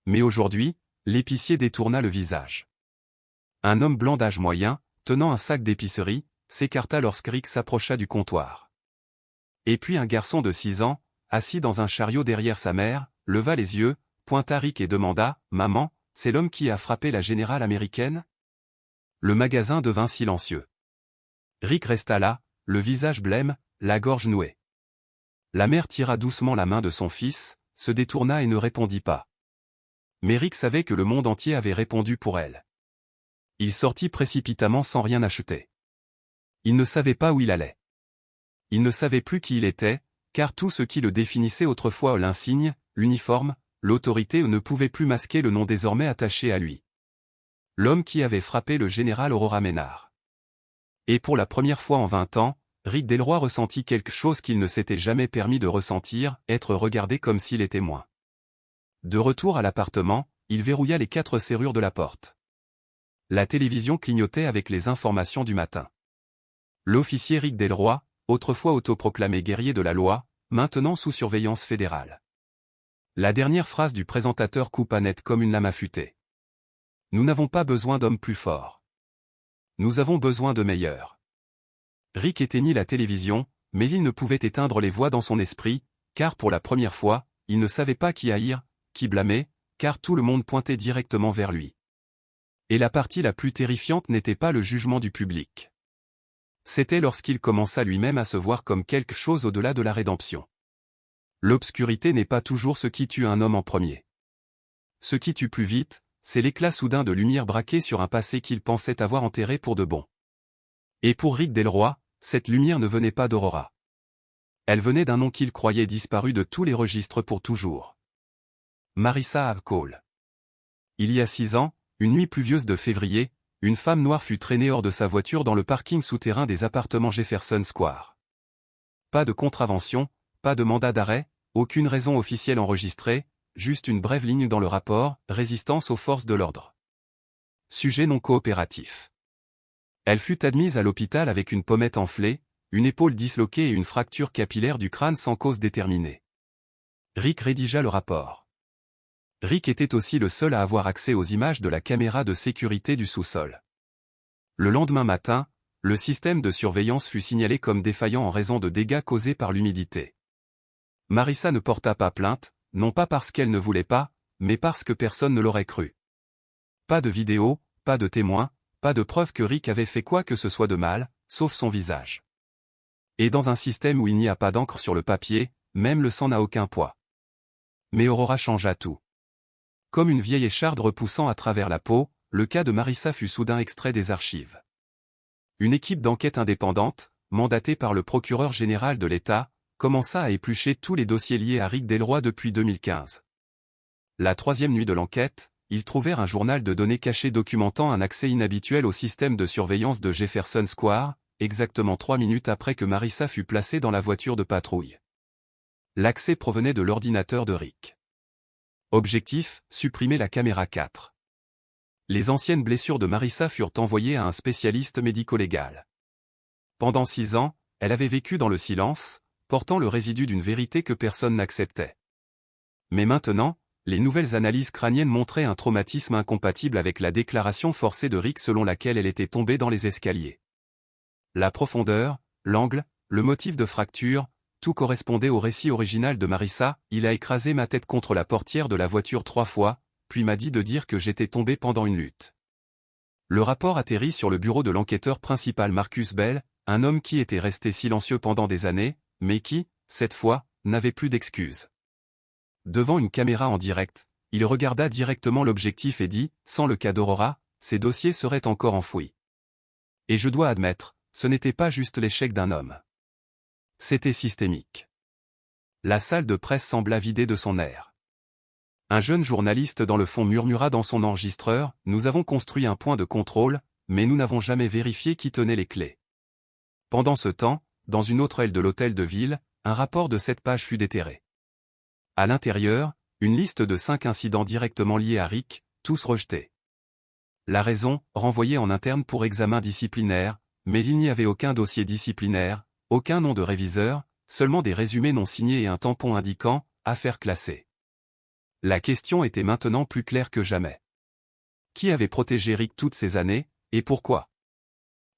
Mais aujourd'hui, l'épicier détourna le visage. Un homme blanc d'âge moyen, tenant un sac d'épicerie, s'écarta lorsque Rick s'approcha du comptoir. Et puis un garçon de 6 ans, assis dans un chariot derrière sa mère, leva les yeux, pointa Rick et demanda « Maman, c'est l'homme qui a frappé la générale américaine ?» Le magasin devint silencieux. Rick resta là, le visage blême, la gorge nouée. La mère tira doucement la main de son fils, se détourna et ne répondit pas. Mais Rick savait que le monde entier avait répondu pour elle. Il sortit précipitamment sans rien acheter. Il ne savait pas où il allait. Il ne savait plus qui il était, car tout ce qui le définissait autrefois, l'insigne, l'uniforme, l'autorité ne pouvait plus masquer le nom désormais attaché à lui. L'homme qui avait frappé le général Aurora Ménard. Et pour la première fois en 20 ans, Rick Delroy ressentit quelque chose qu'il ne s'était jamais permis de ressentir, être regardé comme s'il était moins. De retour à l'appartement, il verrouilla les 4 serrures de la porte. La télévision clignotait avec les informations du matin. L'officier Rick Delroy, autrefois autoproclamé guerrier de la loi, maintenant sous surveillance fédérale. La dernière phrase du présentateur coupa net comme une lame affûtée. Nous n'avons pas besoin d'hommes plus forts. Nous avons besoin de meilleurs. Rick éteignit la télévision, mais il ne pouvait éteindre les voix dans son esprit, car pour la première fois, il ne savait pas qui haïr, qui blâmer, car tout le monde pointait directement vers lui. Et la partie la plus terrifiante n'était pas le jugement du public. C'était lorsqu'il commença lui-même à se voir comme quelque chose au-delà de la rédemption. L'obscurité n'est pas toujours ce qui tue un homme en premier. Ce qui tue plus vite, c'est l'éclat soudain de lumière braquée sur un passé qu'il pensait avoir enterré pour de bon. Et pour Rick Delroy, cette lumière ne venait pas d'Aurora. Elle venait d'un nom qu'il croyait disparu de tous les registres pour toujours. Marissa Cole. Il y a 6 ans, une nuit pluvieuse de février, une femme noire fut traînée hors de sa voiture dans le parking souterrain des appartements Jefferson Square. Pas de contravention, pas de mandat d'arrêt, aucune raison officielle enregistrée, juste une brève ligne dans le rapport, résistance aux forces de l'ordre. Sujet non coopératif. Elle fut admise à l'hôpital avec une pommette enflée, une épaule disloquée et une fracture capillaire du crâne sans cause déterminée. Rick rédigea le rapport. Rick était aussi le seul à avoir accès aux images de la caméra de sécurité du sous-sol. Le lendemain matin, le système de surveillance fut signalé comme défaillant en raison de dégâts causés par l'humidité. Marissa ne porta pas plainte, non pas parce qu'elle ne voulait pas, mais parce que personne ne l'aurait cru. Pas de vidéo, pas de témoin, pas de preuve que Rick avait fait quoi que ce soit de mal, sauf son visage. Et dans un système où il n'y a pas d'encre sur le papier, même le sang n'a aucun poids. Mais Aurora changea tout. Comme une vieille écharde repoussant à travers la peau, le cas de Marissa fut soudain extrait des archives. Une équipe d'enquête indépendante, mandatée par le procureur général de l'État, commença à éplucher tous les dossiers liés à Rick Delroy depuis 2015. La 3e nuit de l'enquête, ils trouvèrent un journal de données cachées documentant un accès inhabituel au système de surveillance de Jefferson Square, exactement 3 minutes après que Marissa fut placée dans la voiture de patrouille. L'accès provenait de l'ordinateur de Rick. Objectif, supprimer la caméra 4. Les anciennes blessures de Marissa furent envoyées à un spécialiste médico-légal. Pendant 6 ans, elle avait vécu dans le silence, portant le résidu d'une vérité que personne n'acceptait. Mais maintenant, les nouvelles analyses crâniennes montraient un traumatisme incompatible avec la déclaration forcée de Rick selon laquelle elle était tombée dans les escaliers. La profondeur, l'angle, le motif de fracture, tout correspondait au récit original de Marissa. Il a écrasé ma tête contre la portière de la voiture 3 fois, puis m'a dit de dire que j'étais tombé pendant une lutte. Le rapport atterrit sur le bureau de l'enquêteur principal Marcus Bell, un homme qui était resté silencieux pendant des années, mais qui, cette fois, n'avait plus d'excuses. Devant une caméra en direct, il regarda directement l'objectif et dit, sans le cas d'Aurora, ces dossiers seraient encore enfouis. Et je dois admettre, ce n'était pas juste l'échec d'un homme. C'était systémique. La salle de presse sembla vidée de son air. Un jeune journaliste dans le fond murmura dans son enregistreur, « Nous avons construit un point de contrôle, mais nous n'avons jamais vérifié qui tenait les clés. » Pendant ce temps, dans une autre aile de l'hôtel de ville, un rapport de 7 pages fut déterré. À l'intérieur, une liste de 5 incidents directement liés à Rick, tous rejetés. La raison, renvoyée en interne pour examen disciplinaire, mais il n'y avait aucun dossier disciplinaire, aucun nom de réviseur, seulement des résumés non signés et un tampon indiquant « affaire classée ». La question était maintenant plus claire que jamais. Qui avait protégé Rick toutes ces années, et pourquoi?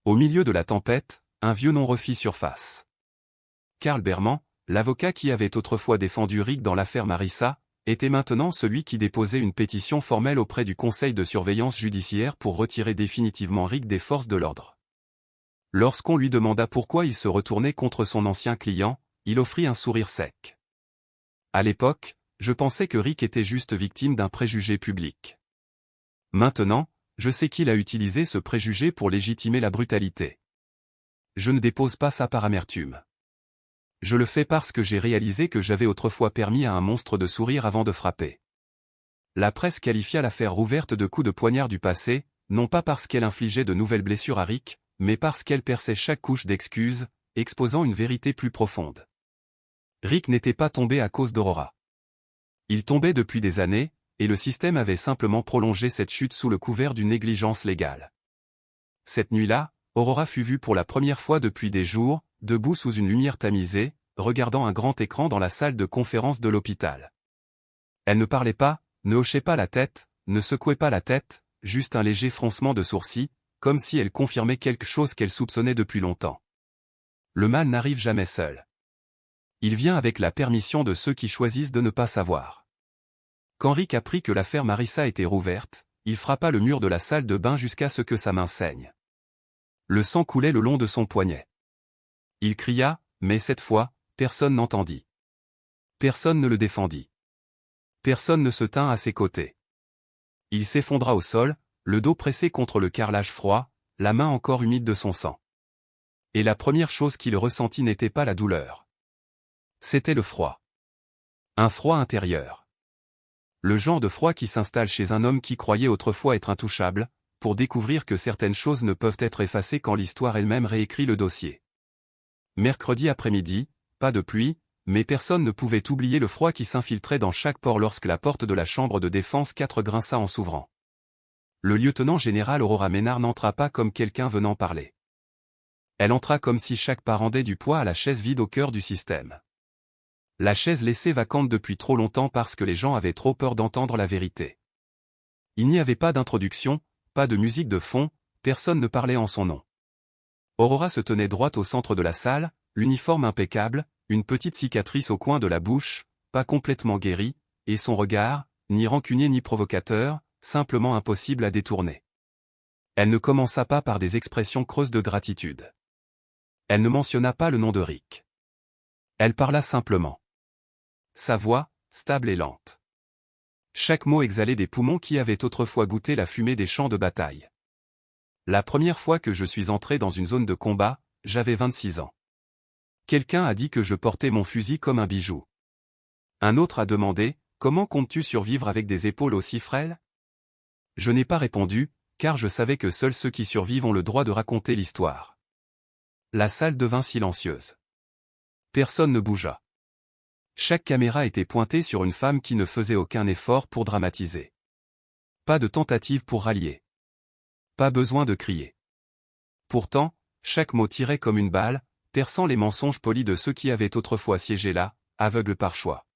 Au milieu de la tempête, un vieux nom refit surface. Karl Berman, l'avocat qui avait autrefois défendu Rick dans l'affaire Marissa, était maintenant celui qui déposait une pétition formelle auprès du conseil de surveillance judiciaire pour retirer définitivement Rick des forces de l'ordre. Lorsqu'on lui demanda pourquoi il se retournait contre son ancien client, il offrit un sourire sec. À l'époque, je pensais que Rick était juste victime d'un préjugé public. Maintenant, je sais qu'il a utilisé ce préjugé pour légitimer la brutalité. Je ne dépose pas ça par amertume. Je le fais parce que j'ai réalisé que j'avais autrefois permis à un monstre de sourire avant de frapper. La presse qualifia l'affaire rouverte de coups de poignard du passé, non pas parce qu'elle infligeait de nouvelles blessures à Rick, mais parce qu'elle perçait chaque couche d'excuses, exposant une vérité plus profonde. Rick n'était pas tombé à cause d'Aurora. Il tombait depuis des années, et le système avait simplement prolongé cette chute sous le couvert d'une négligence légale. Cette nuit-là, Aurora fut vue pour la première fois depuis des jours, debout sous une lumière tamisée, regardant un grand écran dans la salle de conférence de l'hôpital. Elle ne parlait pas, ne hochait pas la tête, ne secouait pas la tête, juste un léger froncement de sourcils, comme si elle confirmait quelque chose qu'elle soupçonnait depuis longtemps. Le mal n'arrive jamais seul. Il vient avec la permission de ceux qui choisissent de ne pas savoir. Quand Rick apprit que l'affaire Marissa était rouverte, il frappa le mur de la salle de bain jusqu'à ce que sa main saigne. Le sang coulait le long de son poignet. Il cria, mais cette fois, personne n'entendit. Personne ne le défendit. Personne ne se tint à ses côtés. Il s'effondra au sol, le dos pressé contre le carrelage froid, la main encore humide de son sang. Et la première chose qu'il ressentit n'était pas la douleur. C'était le froid. Un froid intérieur. Le genre de froid qui s'installe chez un homme qui croyait autrefois être intouchable, pour découvrir que certaines choses ne peuvent être effacées quand l'histoire elle-même réécrit le dossier. Mercredi après-midi, pas de pluie, mais personne ne pouvait oublier le froid qui s'infiltrait dans chaque pore lorsque la porte de la chambre de défense 4 grinça en s'ouvrant. Le lieutenant-général Aurora Ménard n'entra pas comme quelqu'un venant parler. Elle entra comme si chaque pas rendait du poids à la chaise vide au cœur du système. La chaise laissée vacante depuis trop longtemps parce que les gens avaient trop peur d'entendre la vérité. Il n'y avait pas d'introduction, pas de musique de fond, personne ne parlait en son nom. Aurora se tenait droite au centre de la salle, l'uniforme impeccable, une petite cicatrice au coin de la bouche, pas complètement guérie, et son regard, ni rancunier ni provocateur, simplement impossible à détourner. Elle ne commença pas par des expressions creuses de gratitude. Elle ne mentionna pas le nom de Rick. Elle parla simplement. Sa voix, stable et lente. Chaque mot exhalait des poumons qui avaient autrefois goûté la fumée des champs de bataille. La première fois que je suis entré dans une zone de combat, j'avais 26 ans. Quelqu'un a dit que je portais mon fusil comme un bijou. Un autre a demandé, comment comptes-tu survivre avec des épaules aussi frêles? Je n'ai pas répondu, car je savais que seuls ceux qui survivent ont le droit de raconter l'histoire. La salle devint silencieuse. Personne ne bougea. Chaque caméra était pointée sur une femme qui ne faisait aucun effort pour dramatiser. Pas de tentative pour rallier. Pas besoin de crier. Pourtant, chaque mot tirait comme une balle, perçant les mensonges polis de ceux qui avaient autrefois siégé là, aveugles par choix.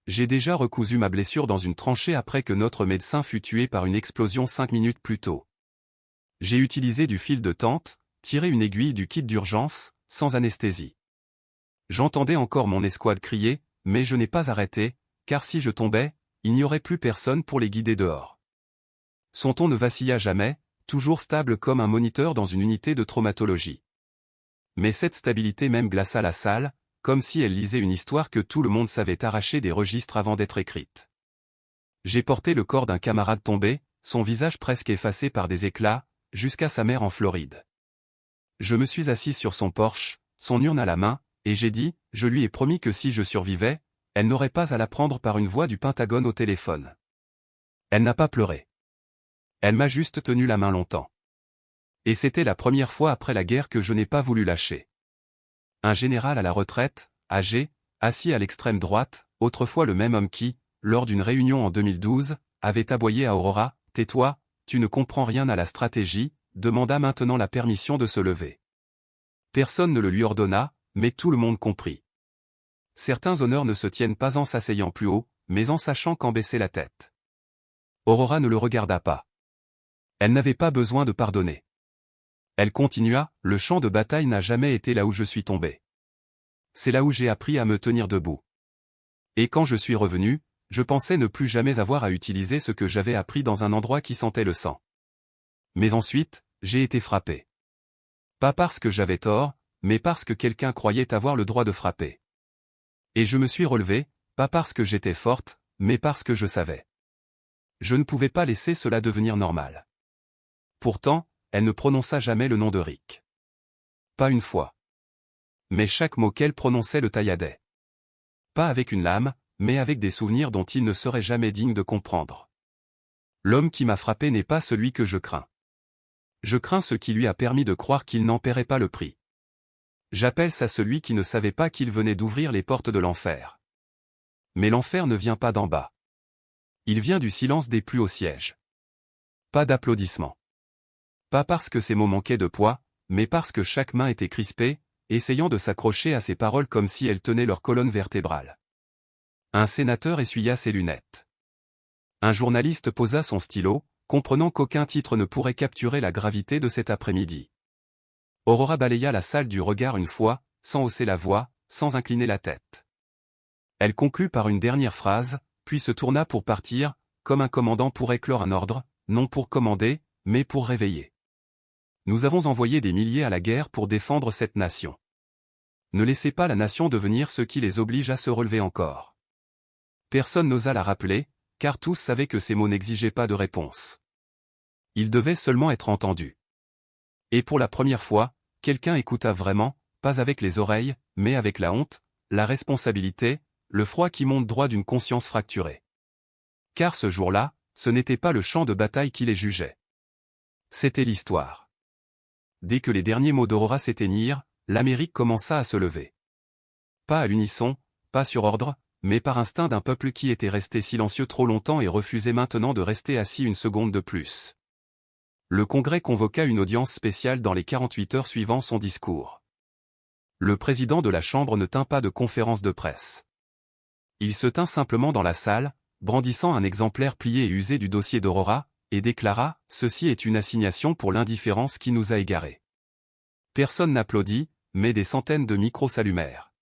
J'ai déjà recousu ma blessure dans une tranchée après que notre médecin fut tué par une explosion 5 minutes plus tôt. J'ai utilisé du fil de tente, tiré une aiguille du kit d'urgence, sans anesthésie. J'entendais encore mon escouade crier, mais je n'ai pas arrêté, car si je tombais, il n'y aurait plus personne pour les guider dehors. Son ton ne vacilla jamais, toujours stable comme un moniteur dans une unité de traumatologie. Mais cette stabilité même glaça la salle, comme si elle lisait une histoire que tout le monde savait arracher des registres avant d'être écrite. J'ai porté le corps d'un camarade tombé, son visage presque effacé par des éclats, jusqu'à sa mère en Floride. Je me suis assis sur son porche, son urne à la main, et j'ai dit, je lui ai promis que si je survivais, elle n'aurait pas à la prendre par une voix du Pentagone au téléphone. Elle n'a pas pleuré. Elle m'a juste tenu la main longtemps. Et c'était la première fois après la guerre que je n'ai pas voulu lâcher. Un général à la retraite, âgé, assis à l'extrême droite, autrefois le même homme qui, lors d'une réunion en 2012, avait aboyé à Aurora, « Tais-toi, tu ne comprends rien à la stratégie », demanda maintenant la permission de se lever. Personne ne le lui ordonna, mais tout le monde comprit. Certains honneurs ne se tiennent pas en s'asseyant plus haut, mais en sachant quand baisser la tête. Aurora ne le regarda pas. Elle n'avait pas besoin de pardonner. Elle continua, « Le champ de bataille n'a jamais été là où je suis tombé. C'est là où j'ai appris à me tenir debout. Et quand je suis revenu, je pensais ne plus jamais avoir à utiliser ce que j'avais appris dans un endroit qui sentait le sang. Mais ensuite, j'ai été frappé. Pas parce que j'avais tort, mais parce que quelqu'un croyait avoir le droit de frapper. Et je me suis relevé, pas parce que j'étais forte, mais parce que je savais. Je ne pouvais pas laisser cela devenir normal. Pourtant, elle ne prononça jamais le nom de Rick. Pas une fois. Mais chaque mot qu'elle prononçait le tailladait. Pas avec une lame, mais avec des souvenirs dont il ne serait jamais digne de comprendre. L'homme qui m'a frappé n'est pas celui que je crains. Je crains ce qui lui a permis de croire qu'il n'en paierait pas le prix. J'appelle ça celui qui ne savait pas qu'il venait d'ouvrir les portes de l'enfer. Mais l'enfer ne vient pas d'en bas. Il vient du silence des plus hauts sièges. Pas d'applaudissements. Pas parce que ces mots manquaient de poids, mais parce que chaque main était crispée, essayant de s'accrocher à ces paroles comme si elles tenaient leur colonne vertébrale. Un sénateur essuya ses lunettes. Un journaliste posa son stylo, comprenant qu'aucun titre ne pourrait capturer la gravité de cet après-midi. Aurora balaya la salle du regard une fois, sans hausser la voix, sans incliner la tête. Elle conclut par une dernière phrase, puis se tourna pour partir, comme un commandant pourrait clore un ordre, non pour commander, mais pour réveiller. Nous avons envoyé des milliers à la guerre pour défendre cette nation. Ne laissez pas la nation devenir ce qui les oblige à se relever encore. Personne n'osa la rappeler, car tous savaient que ces mots n'exigeaient pas de réponse. Ils devaient seulement être entendus. Et pour la première fois, quelqu'un écouta vraiment, pas avec les oreilles, mais avec la honte, la responsabilité, le froid qui monte droit d'une conscience fracturée. Car ce jour-là, ce n'était pas le champ de bataille qui les jugeait. C'était l'histoire. Dès que les derniers mots d'Aurora s'éteignirent, l'Amérique commença à se lever. Pas à l'unisson, pas sur ordre, mais par instinct d'un peuple qui était resté silencieux trop longtemps et refusait maintenant de rester assis une seconde de plus. Le Congrès convoqua une audience spéciale dans les 48 heures suivant son discours. Le président de la Chambre ne tint pas de conférence de presse. Il se tint simplement dans la salle, brandissant un exemplaire plié et usé du dossier d'Aurora, et déclara « Ceci est une assignation pour l'indifférence qui nous a égarés ». Personne n'applaudit, mais des centaines de micros s'allumèrent.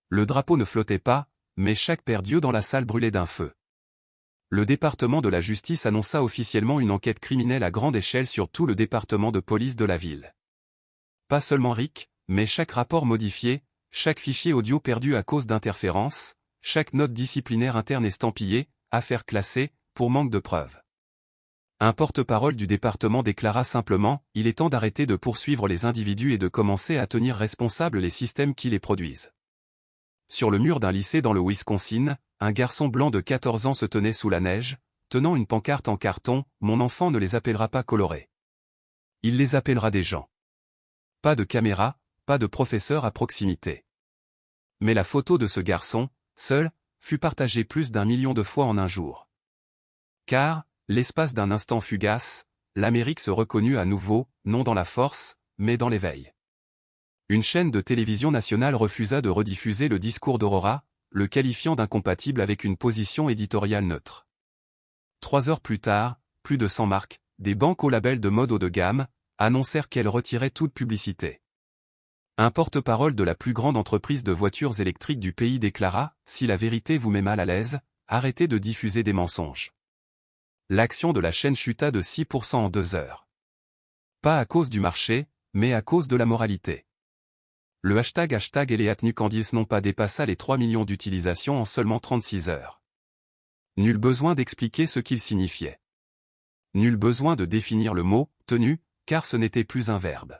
Le drapeau ne flottait pas, mais chaque paire d'yeux dans la salle brûlait d'un feu. Le département de la justice annonça officiellement une enquête criminelle à grande échelle sur tout le département de police de la ville. Pas seulement Rick, mais chaque rapport modifié, chaque fichier audio perdu à cause d'interférences, chaque note disciplinaire interne estampillée, affaire classée, pour manque de preuves. Un porte-parole du département déclara simplement « Il est temps d'arrêter de poursuivre les individus et de commencer à tenir responsables les systèmes qui les produisent ». Sur le mur d'un lycée dans le Wisconsin, un garçon blanc de 14 ans se tenait sous la neige, tenant une pancarte en carton « Mon enfant ne les appellera pas colorés. Il les appellera des gens ». Pas de caméra, pas de professeur à proximité. Mais la photo de ce garçon, seul, fut partagée plus d'1 million de fois en un jour. Car, l'espace d'un instant fugace, l'Amérique se reconnut à nouveau, non dans la force, mais dans l'éveil. Une chaîne de télévision nationale refusa de rediffuser le discours d'Aurora, le qualifiant d'incompatible avec une position éditoriale neutre. 3 heures plus tard, plus de 100 marques, des banques au label de mode haut de gamme, annoncèrent qu'elles retiraient toute publicité. Un porte-parole de la plus grande entreprise de voitures électriques du pays déclara « Si la vérité vous met mal à l'aise, arrêtez de diffuser des mensonges ». L'action de la chaîne chuta de 6% en 2 heures. Pas à cause du marché, mais à cause de la moralité. Le hashtag #EleatNuCandice n'ont pas dépassé les 3 millions d'utilisations en seulement 36 heures. Nul besoin d'expliquer ce qu'il signifiait. Nul besoin de définir le mot « tenue », car ce n'était plus un verbe.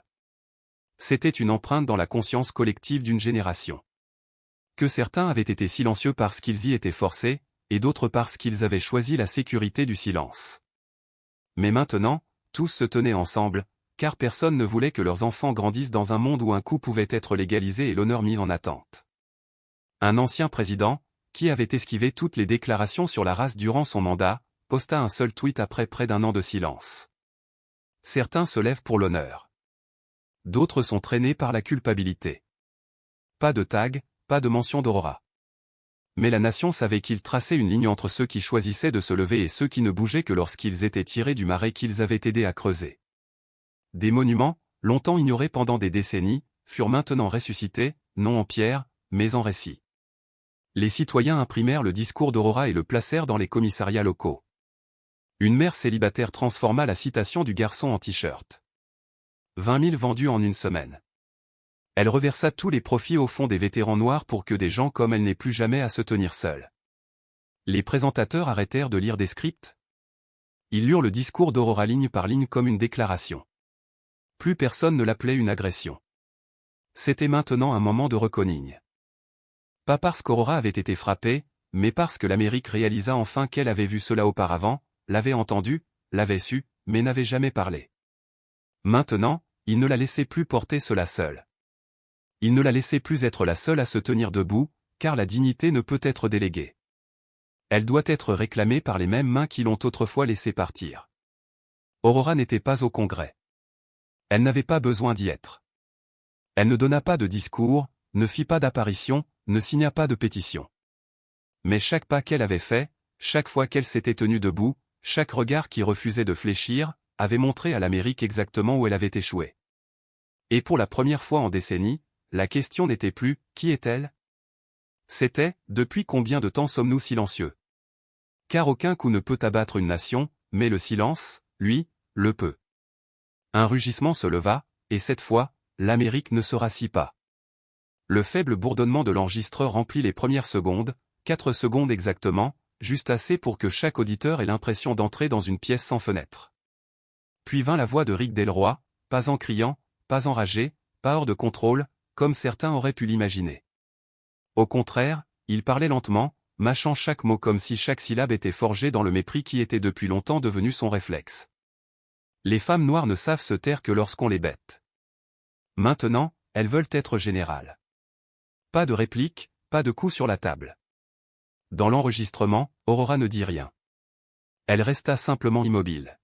C'était une empreinte dans la conscience collective d'une génération. Que certains avaient été silencieux parce qu'ils y étaient forcés, et d'autres parce qu'ils avaient choisi la sécurité du silence. Mais maintenant, tous se tenaient ensemble, car personne ne voulait que leurs enfants grandissent dans un monde où un coup pouvait être légalisé et l'honneur mis en attente. Un ancien président, qui avait esquivé toutes les déclarations sur la race durant son mandat, posta un seul tweet après près d'un an de silence. Certains se lèvent pour l'honneur. D'autres sont traînés par la culpabilité. Pas de tag, pas de mention d'Aurora. Mais la nation savait qu'il traçait une ligne entre ceux qui choisissaient de se lever et ceux qui ne bougeaient que lorsqu'ils étaient tirés du marais qu'ils avaient aidé à creuser. Des monuments, longtemps ignorés pendant des décennies, furent maintenant ressuscités, non en pierre, mais en récit. Les citoyens imprimèrent le discours d'Aurora et le placèrent dans les commissariats locaux. Une mère célibataire transforma la citation du garçon en t-shirt. 20 000 vendus en une semaine. Elle reversa tous les profits au fond des vétérans noirs pour que des gens comme elle n'aient plus jamais à se tenir seuls. Les présentateurs arrêtèrent de lire des scripts. Ils lurent le discours d'Aurora ligne par ligne comme une déclaration. Plus personne ne l'appelait une agression. C'était maintenant un moment de reconigne. Pas parce qu'Aurora avait été frappée, mais parce que l'Amérique réalisa enfin qu'elle avait vu cela auparavant, l'avait entendu, l'avait su, mais n'avait jamais parlé. Maintenant, il ne la laissait plus porter cela seule. Il ne la laissait plus être la seule à se tenir debout, car la dignité ne peut être déléguée. Elle doit être réclamée par les mêmes mains qui l'ont autrefois laissée partir. Aurora n'était pas au Congrès. Elle n'avait pas besoin d'y être. Elle ne donna pas de discours, ne fit pas d'apparition, ne signa pas de pétition. Mais chaque pas qu'elle avait fait, chaque fois qu'elle s'était tenue debout, chaque regard qui refusait de fléchir, avait montré à l'Amérique exactement où elle avait échoué. Et pour la première fois en décennies, la question n'était plus « Qui est-elle ?» C'était « Depuis combien de temps sommes-nous silencieux ?» Car aucun coup ne peut abattre une nation, mais le silence, lui, le peut. Un rugissement se leva, et cette fois, l'Amérique ne se rassit pas. Le faible bourdonnement de l'enregistreur remplit les premières secondes, 4 secondes exactement, juste assez pour que chaque auditeur ait l'impression d'entrer dans une pièce sans fenêtre. Puis vint la voix de Rick Delroy, pas en criant, pas enragé, pas hors de contrôle, comme certains auraient pu l'imaginer. Au contraire, il parlait lentement, mâchant chaque mot comme si chaque syllabe était forgée dans le mépris qui était depuis longtemps devenu son réflexe. Les femmes noires ne savent se taire que lorsqu'on les bête. Maintenant, elles veulent être générales. Pas de réplique, pas de coup sur la table. Dans l'enregistrement, Aurora ne dit rien. Elle resta simplement immobile.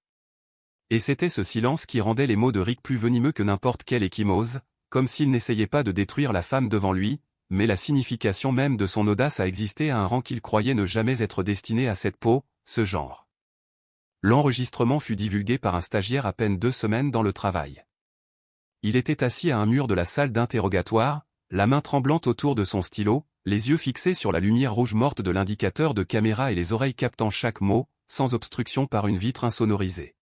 Et c'était ce silence qui rendait les mots de Rick plus venimeux que n'importe quelle échymose, comme s'il n'essayait pas de détruire la femme devant lui, mais la signification même de son audace à exister à un rang qu'il croyait ne jamais être destiné à cette peau, ce genre. L'enregistrement fut divulgué par un stagiaire à peine 2 semaines dans le travail. Il était assis à un mur de la salle d'interrogatoire, la main tremblante autour de son stylo, les yeux fixés sur la lumière rouge morte de l'indicateur de caméra et les oreilles captant chaque mot, sans obstruction par une vitre insonorisée.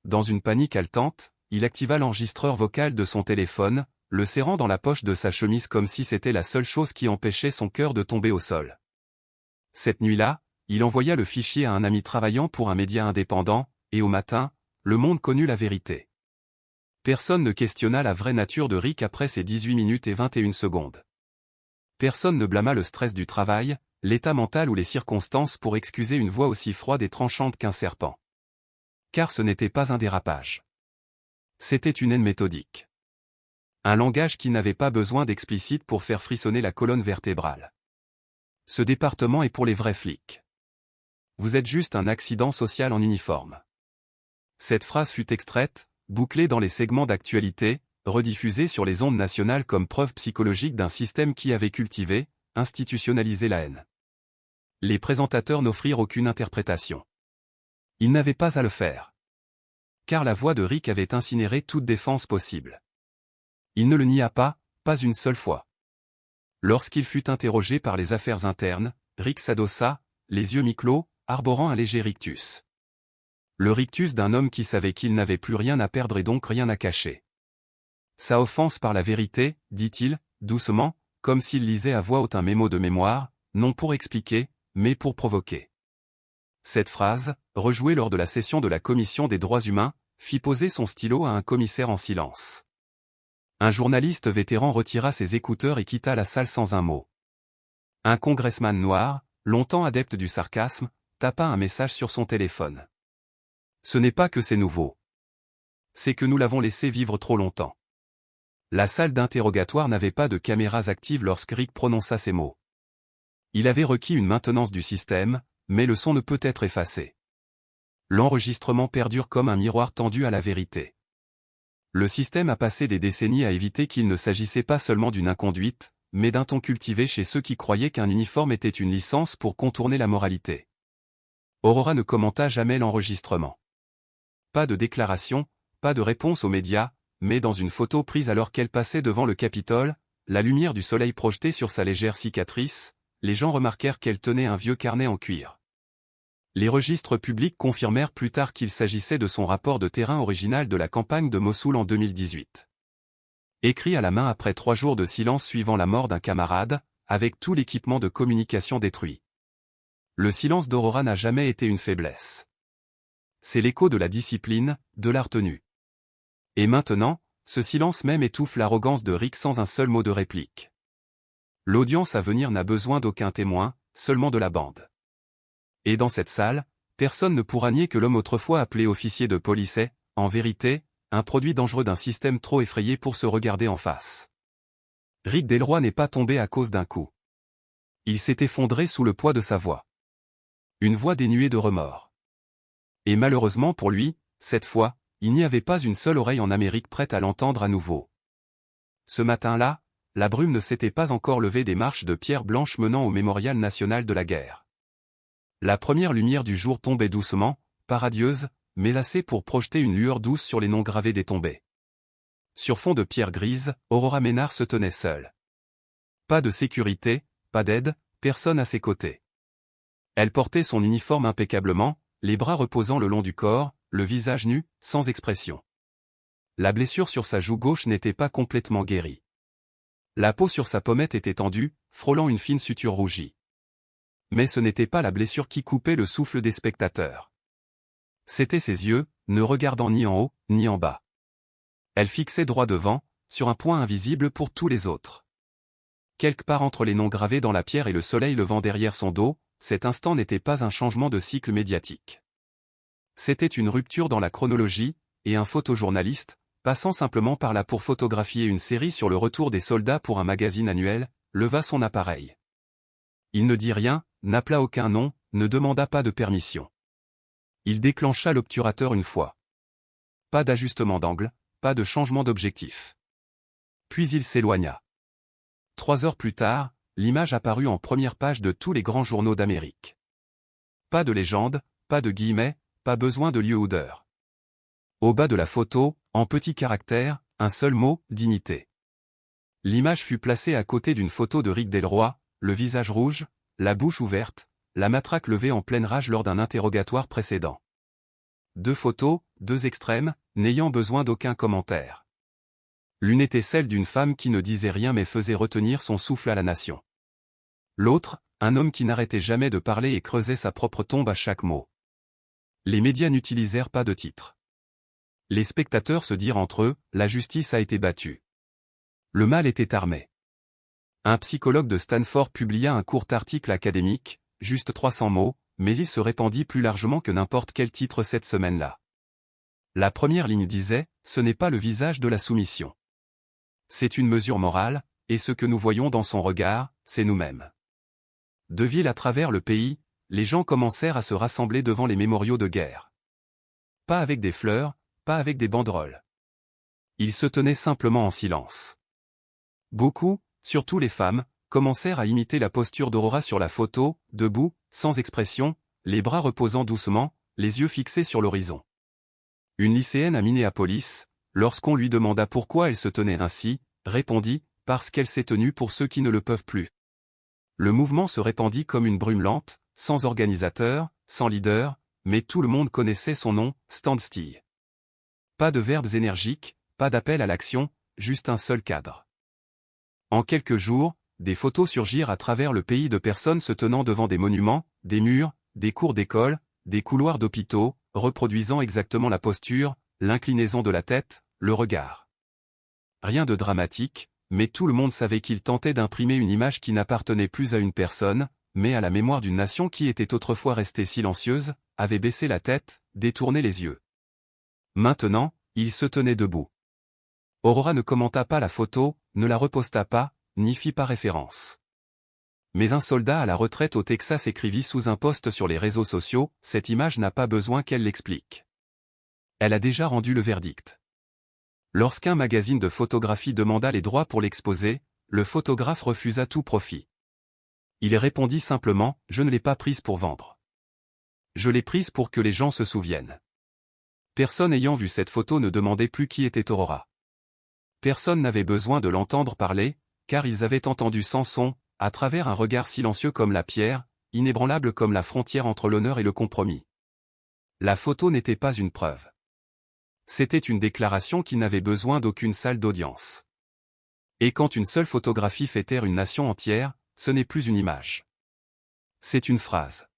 Dans une panique haletante, il activa l'enregistreur vocal de son téléphone, le serrant dans la poche de sa chemise comme si c'était la seule chose qui empêchait son cœur de tomber au sol. Cette nuit-là, il envoya le fichier à un ami travaillant pour un média indépendant, et au matin, le monde connut la vérité. Personne ne questionna la vraie nature de Rick après ses 18 minutes et 21 secondes. Personne ne blâma le stress du travail, l'état mental ou les circonstances pour excuser une voix aussi froide et tranchante qu'un serpent. Car ce n'était pas un dérapage. C'était une haine méthodique. Un langage qui n'avait pas besoin d'explicite pour faire frissonner la colonne vertébrale. Ce département est pour les vrais flics. Vous êtes juste un accident social en uniforme. Cette phrase fut extraite, bouclée dans les segments d'actualité, rediffusée sur les ondes nationales comme preuve psychologique d'un système qui avait cultivé, institutionnalisé la haine. Les présentateurs n'offrirent aucune interprétation. Ils n'avaient pas à le faire. Car la voix de Rick avait incinéré toute défense possible. Il ne le nia pas, pas une seule fois. Lorsqu'il fut interrogé par les affaires internes, Rick s'adossa, les yeux mi-clos, arborant un léger rictus. Le rictus d'un homme qui savait qu'il n'avait plus rien à perdre et donc rien à cacher. Sa offense par la vérité, dit-il, doucement, comme s'il lisait à voix haute un mémo de mémoire, non pour expliquer, mais pour provoquer. Cette phrase, rejouée lors de la session de la Commission des droits humains, fit poser son stylo à un commissaire en silence. Un journaliste vétéran retira ses écouteurs et quitta la salle sans un mot. Un congressman noir, longtemps adepte du sarcasme, tapa un message sur son téléphone. Ce n'est pas que c'est nouveau. C'est que nous l'avons laissé vivre trop longtemps. La salle d'interrogatoire n'avait pas de caméras actives lorsque Rick prononça ces mots. Il avait requis une maintenance du système, mais le son ne peut être effacé. L'enregistrement perdure comme un miroir tendu à la vérité. Le système a passé des décennies à éviter qu'il ne s'agissait pas seulement d'une inconduite, mais d'un ton cultivé chez ceux qui croyaient qu'un uniforme était une licence pour contourner la moralité. Aurora ne commenta jamais l'enregistrement. Pas de déclaration, pas de réponse aux médias, mais dans une photo prise alors qu'elle passait devant le Capitole, la lumière du soleil projetée sur sa légère cicatrice, les gens remarquèrent qu'elle tenait un vieux carnet en cuir. Les registres publics confirmèrent plus tard qu'il s'agissait de son rapport de terrain original de la campagne de Mossoul en 2018. Écrit à la main après 3 jours de silence suivant la mort d'un camarade, avec tout l'équipement de communication détruit. Le silence d'Aurora n'a jamais été une faiblesse. C'est l'écho de la discipline, de la retenue. Et maintenant, ce silence même étouffe l'arrogance de Rick sans un seul mot de réplique. L'audience à venir n'a besoin d'aucun témoin, seulement de la bande. Et dans cette salle, personne ne pourra nier que l'homme autrefois appelé officier de police est, en vérité, un produit dangereux d'un système trop effrayé pour se regarder en face. Rick Delroy n'est pas tombé à cause d'un coup. Il s'est effondré sous le poids de sa voix. Une voix dénuée de remords. Et malheureusement pour lui, cette fois, il n'y avait pas une seule oreille en Amérique prête à l'entendre à nouveau. Ce matin-là, la brume ne s'était pas encore levée des marches de pierre blanche menant au Mémorial national de la guerre. La première lumière du jour tombait doucement, pas radieuse, mais assez pour projeter une lueur douce sur les noms gravés des tombés. Sur fond de pierre grise, Aurora Ménard se tenait seule. Pas de sécurité, pas d'aide, personne à ses côtés. Elle portait son uniforme impeccablement, les bras reposant le long du corps, le visage nu, sans expression. La blessure sur sa joue gauche n'était pas complètement guérie. La peau sur sa pommette était tendue, frôlant une fine suture rougie. Mais ce n'était pas la blessure qui coupait le souffle des spectateurs. C'étaient ses yeux, ne regardant ni en haut, ni en bas. Elle fixait droit devant, sur un point invisible pour tous les autres. Quelque part entre les noms gravés dans la pierre et le soleil levant derrière son dos, cet instant n'était pas un changement de cycle médiatique. C'était une rupture dans la chronologie, et un photojournaliste, passant simplement par là pour photographier une série sur le retour des soldats pour un magazine annuel, leva son appareil. Il ne dit rien, n'appela aucun nom, ne demanda pas de permission. Il déclencha l'obturateur une fois. Pas d'ajustement d'angle, pas de changement d'objectif. Puis il s'éloigna. 3 heures plus tard, l'image apparut en première page de tous les grands journaux d'Amérique. Pas de légende, pas de guillemets, pas besoin de lieu ou d'heure. Au bas de la photo, en petits caractères, un seul mot, dignité. L'image fut placée à côté d'une photo de Rick Delroy, le visage rouge, la bouche ouverte, la matraque levée en pleine rage lors d'un interrogatoire précédent. 2 photos, 2 extrêmes, n'ayant besoin d'aucun commentaire. L'une était celle d'une femme qui ne disait rien mais faisait retenir son souffle à la nation. L'autre, un homme qui n'arrêtait jamais de parler et creusait sa propre tombe à chaque mot. Les médias n'utilisèrent pas de titre. Les spectateurs se dirent entre eux, la justice a été battue. Le mal était armé. Un psychologue de Stanford publia un court article académique, juste 300 mots, mais il se répandit plus largement que n'importe quel titre cette semaine-là. La première ligne disait, ce n'est pas le visage de la soumission. C'est une mesure morale, et ce que nous voyons dans son regard, c'est nous-mêmes. De ville à travers le pays, les gens commencèrent à se rassembler devant les mémoriaux de guerre. Pas avec des fleurs, pas avec des banderoles. Ils se tenaient simplement en silence. Beaucoup, surtout les femmes, commencèrent à imiter la posture d'Aurora sur la photo, debout, sans expression, les bras reposant doucement, les yeux fixés sur l'horizon. Une lycéenne à Minneapolis, lorsqu'on lui demanda pourquoi elle se tenait ainsi, répondit « parce qu'elle s'est tenue pour ceux qui ne le peuvent plus ». Le mouvement se répandit comme une brume lente, sans organisateur, sans leader, mais tout le monde connaissait son nom, standstill. Pas de verbes énergiques, pas d'appel à l'action, juste un seul cadre. En quelques jours, des photos surgirent à travers le pays de personnes se tenant devant des monuments, des murs, des cours d'école, des couloirs d'hôpitaux, reproduisant exactement la posture, l'inclinaison de la tête, le regard. Rien de dramatique, mais tout le monde savait qu'il tentait d'imprimer une image qui n'appartenait plus à une personne, mais à la mémoire d'une nation qui était autrefois restée silencieuse, avait baissé la tête, détourné les yeux. Maintenant, il se tenait debout. Aurora ne commenta pas la photo, ne la reposta pas, n'y fit pas référence. Mais un soldat à la retraite au Texas écrivit sous un post sur les réseaux sociaux, « Cette image n'a pas besoin qu'elle l'explique. Elle a déjà rendu le verdict. » Lorsqu'un magazine de photographie demanda les droits pour l'exposer, le photographe refusa tout profit. Il répondit simplement, « Je ne l'ai pas prise pour vendre. Je l'ai prise pour que les gens se souviennent. » Personne ayant vu cette photo ne demandait plus qui était Aurora. Personne n'avait besoin de l'entendre parler, car ils avaient entendu sans son, à travers un regard silencieux comme la pierre, inébranlable comme la frontière entre l'honneur et le compromis. La photo n'était pas une preuve. C'était une déclaration qui n'avait besoin d'aucune salle d'audience. Et quand une seule photographie fait taire une nation entière, ce n'est plus une image. C'est une phrase.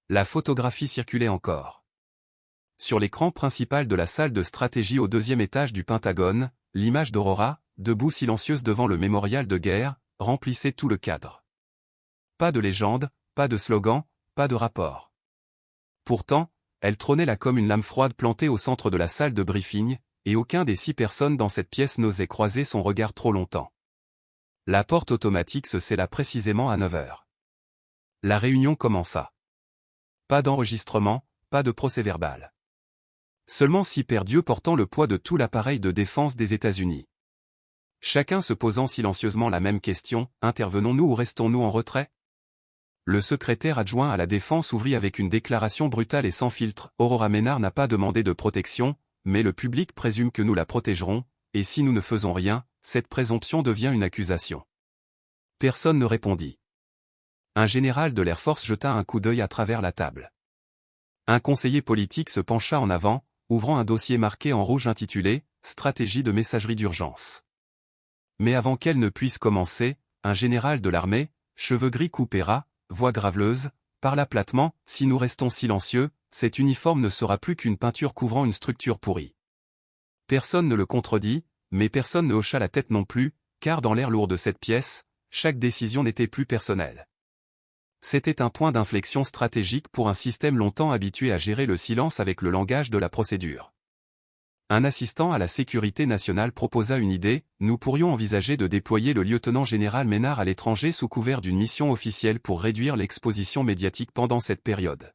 La photographie circulait encore. Sur l'écran principal de la salle de stratégie au 2e étage du Pentagone, l'image d'Aurora, debout silencieuse devant le mémorial de guerre, remplissait tout le cadre. Pas de légende, pas de slogan, pas de rapport. Pourtant, elle trônait là comme une lame froide plantée au centre de la salle de briefing, et aucun des 6 personnes dans cette pièce n'osait croiser son regard trop longtemps. La porte automatique se scella précisément à 9 heures. La réunion commença. Pas d'enregistrement, pas de procès-verbal. Seulement 6 perdus portant le poids de tout l'appareil de défense des États-Unis. Chacun se posant silencieusement la même question, intervenons-nous ou restons-nous en retrait? Le secrétaire adjoint à la défense ouvrit avec une déclaration brutale et sans filtre, Aurora Ménard n'a pas demandé de protection, mais le public présume que nous la protégerons, et si nous ne faisons rien, cette présomption devient une accusation. Personne ne répondit. Un général de l'Air Force jeta un coup d'œil à travers la table. Un conseiller politique se pencha en avant, ouvrant un dossier marqué en rouge intitulé « Stratégie de messagerie d'urgence ». Mais avant qu'elle ne puisse commencer, un général de l'armée, cheveux gris coupés ras, voix graveleuse, parla platement, « Si nous restons silencieux, cet uniforme ne sera plus qu'une peinture couvrant une structure pourrie. » Personne ne le contredit, mais personne ne hocha la tête non plus, car dans l'air lourd de cette pièce, chaque décision n'était plus personnelle. C'était un point d'inflexion stratégique pour un système longtemps habitué à gérer le silence avec le langage de la procédure. Un assistant à la sécurité nationale proposa une idée, nous pourrions envisager de déployer le lieutenant-général Ménard à l'étranger sous couvert d'une mission officielle pour réduire l'exposition médiatique pendant cette période.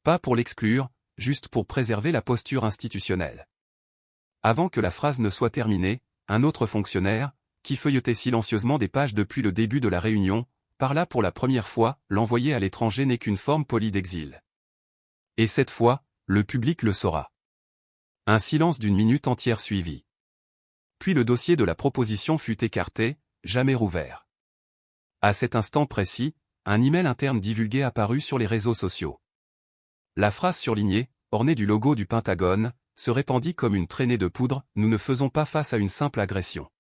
Pas pour l'exclure, juste pour préserver la posture institutionnelle. Avant que la phrase ne soit terminée, un autre fonctionnaire, qui feuilletait silencieusement des pages depuis le début de la réunion, parla pour la première fois, l'envoyer à l'étranger n'est qu'une forme polie d'exil. Et cette fois, le public le saura. Un silence d'une minute entière suivit. Puis le dossier de la proposition fut écarté, jamais rouvert. À cet instant précis, un email interne divulgué apparut sur les réseaux sociaux. La phrase surlignée, ornée du logo du Pentagone, se répandit comme une traînée de poudre, nous ne faisons pas face à une simple agression.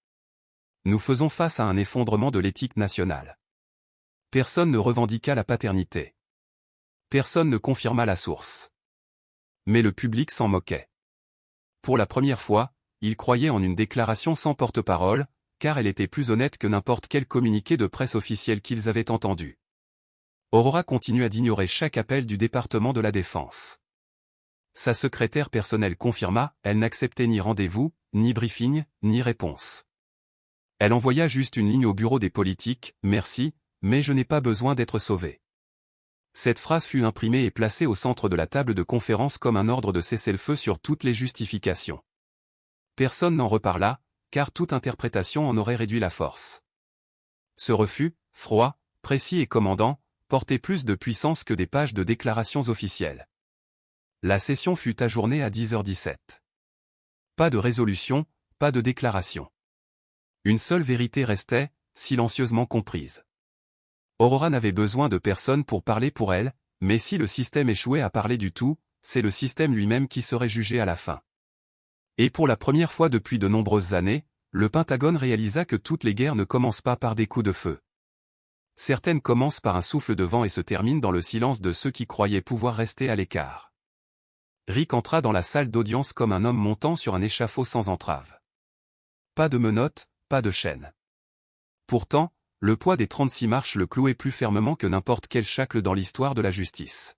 Nous faisons face à un effondrement de l'éthique nationale. Personne ne revendiqua la paternité. Personne ne confirma la source. Mais le public s'en moquait. Pour la première fois, il croyait en une déclaration sans porte-parole, car elle était plus honnête que n'importe quel communiqué de presse officiel qu'ils avaient entendu. Aurora continua d'ignorer chaque appel du département de la Défense. Sa secrétaire personnelle confirma, elle n'acceptait ni rendez-vous, ni briefing, ni réponse. Elle envoya juste une ligne au bureau des politiques, merci, mais je n'ai pas besoin d'être sauvée. Cette phrase fut imprimée et placée au centre de la table de conférence comme un ordre de cessez-le-feu sur toutes les justifications. Personne n'en reparla, car toute interprétation en aurait réduit la force. Ce refus, froid, précis et commandant, portait plus de puissance que des pages de déclarations officielles. La session fut ajournée à 10h17. Pas de résolution, pas de déclaration. Une seule vérité restait, silencieusement comprise. Aurora n'avait besoin de personne pour parler pour elle, Mais si le système échouait à parler du tout, c'est le système lui-même qui serait jugé à la fin. Et pour la première fois depuis de nombreuses années, le Pentagone réalisa que toutes les guerres ne commencent pas par des coups de feu. Certaines commencent par un souffle de vent et se terminent dans le silence de ceux qui croyaient pouvoir rester à l'écart. Rick entra dans la salle d'audience comme un homme montant sur un échafaud sans entrave. Pas de menottes, pas de chaînes. Pourtant, le poids des 36 marches le clouait plus fermement que n'importe quel shackle dans l'histoire de la justice.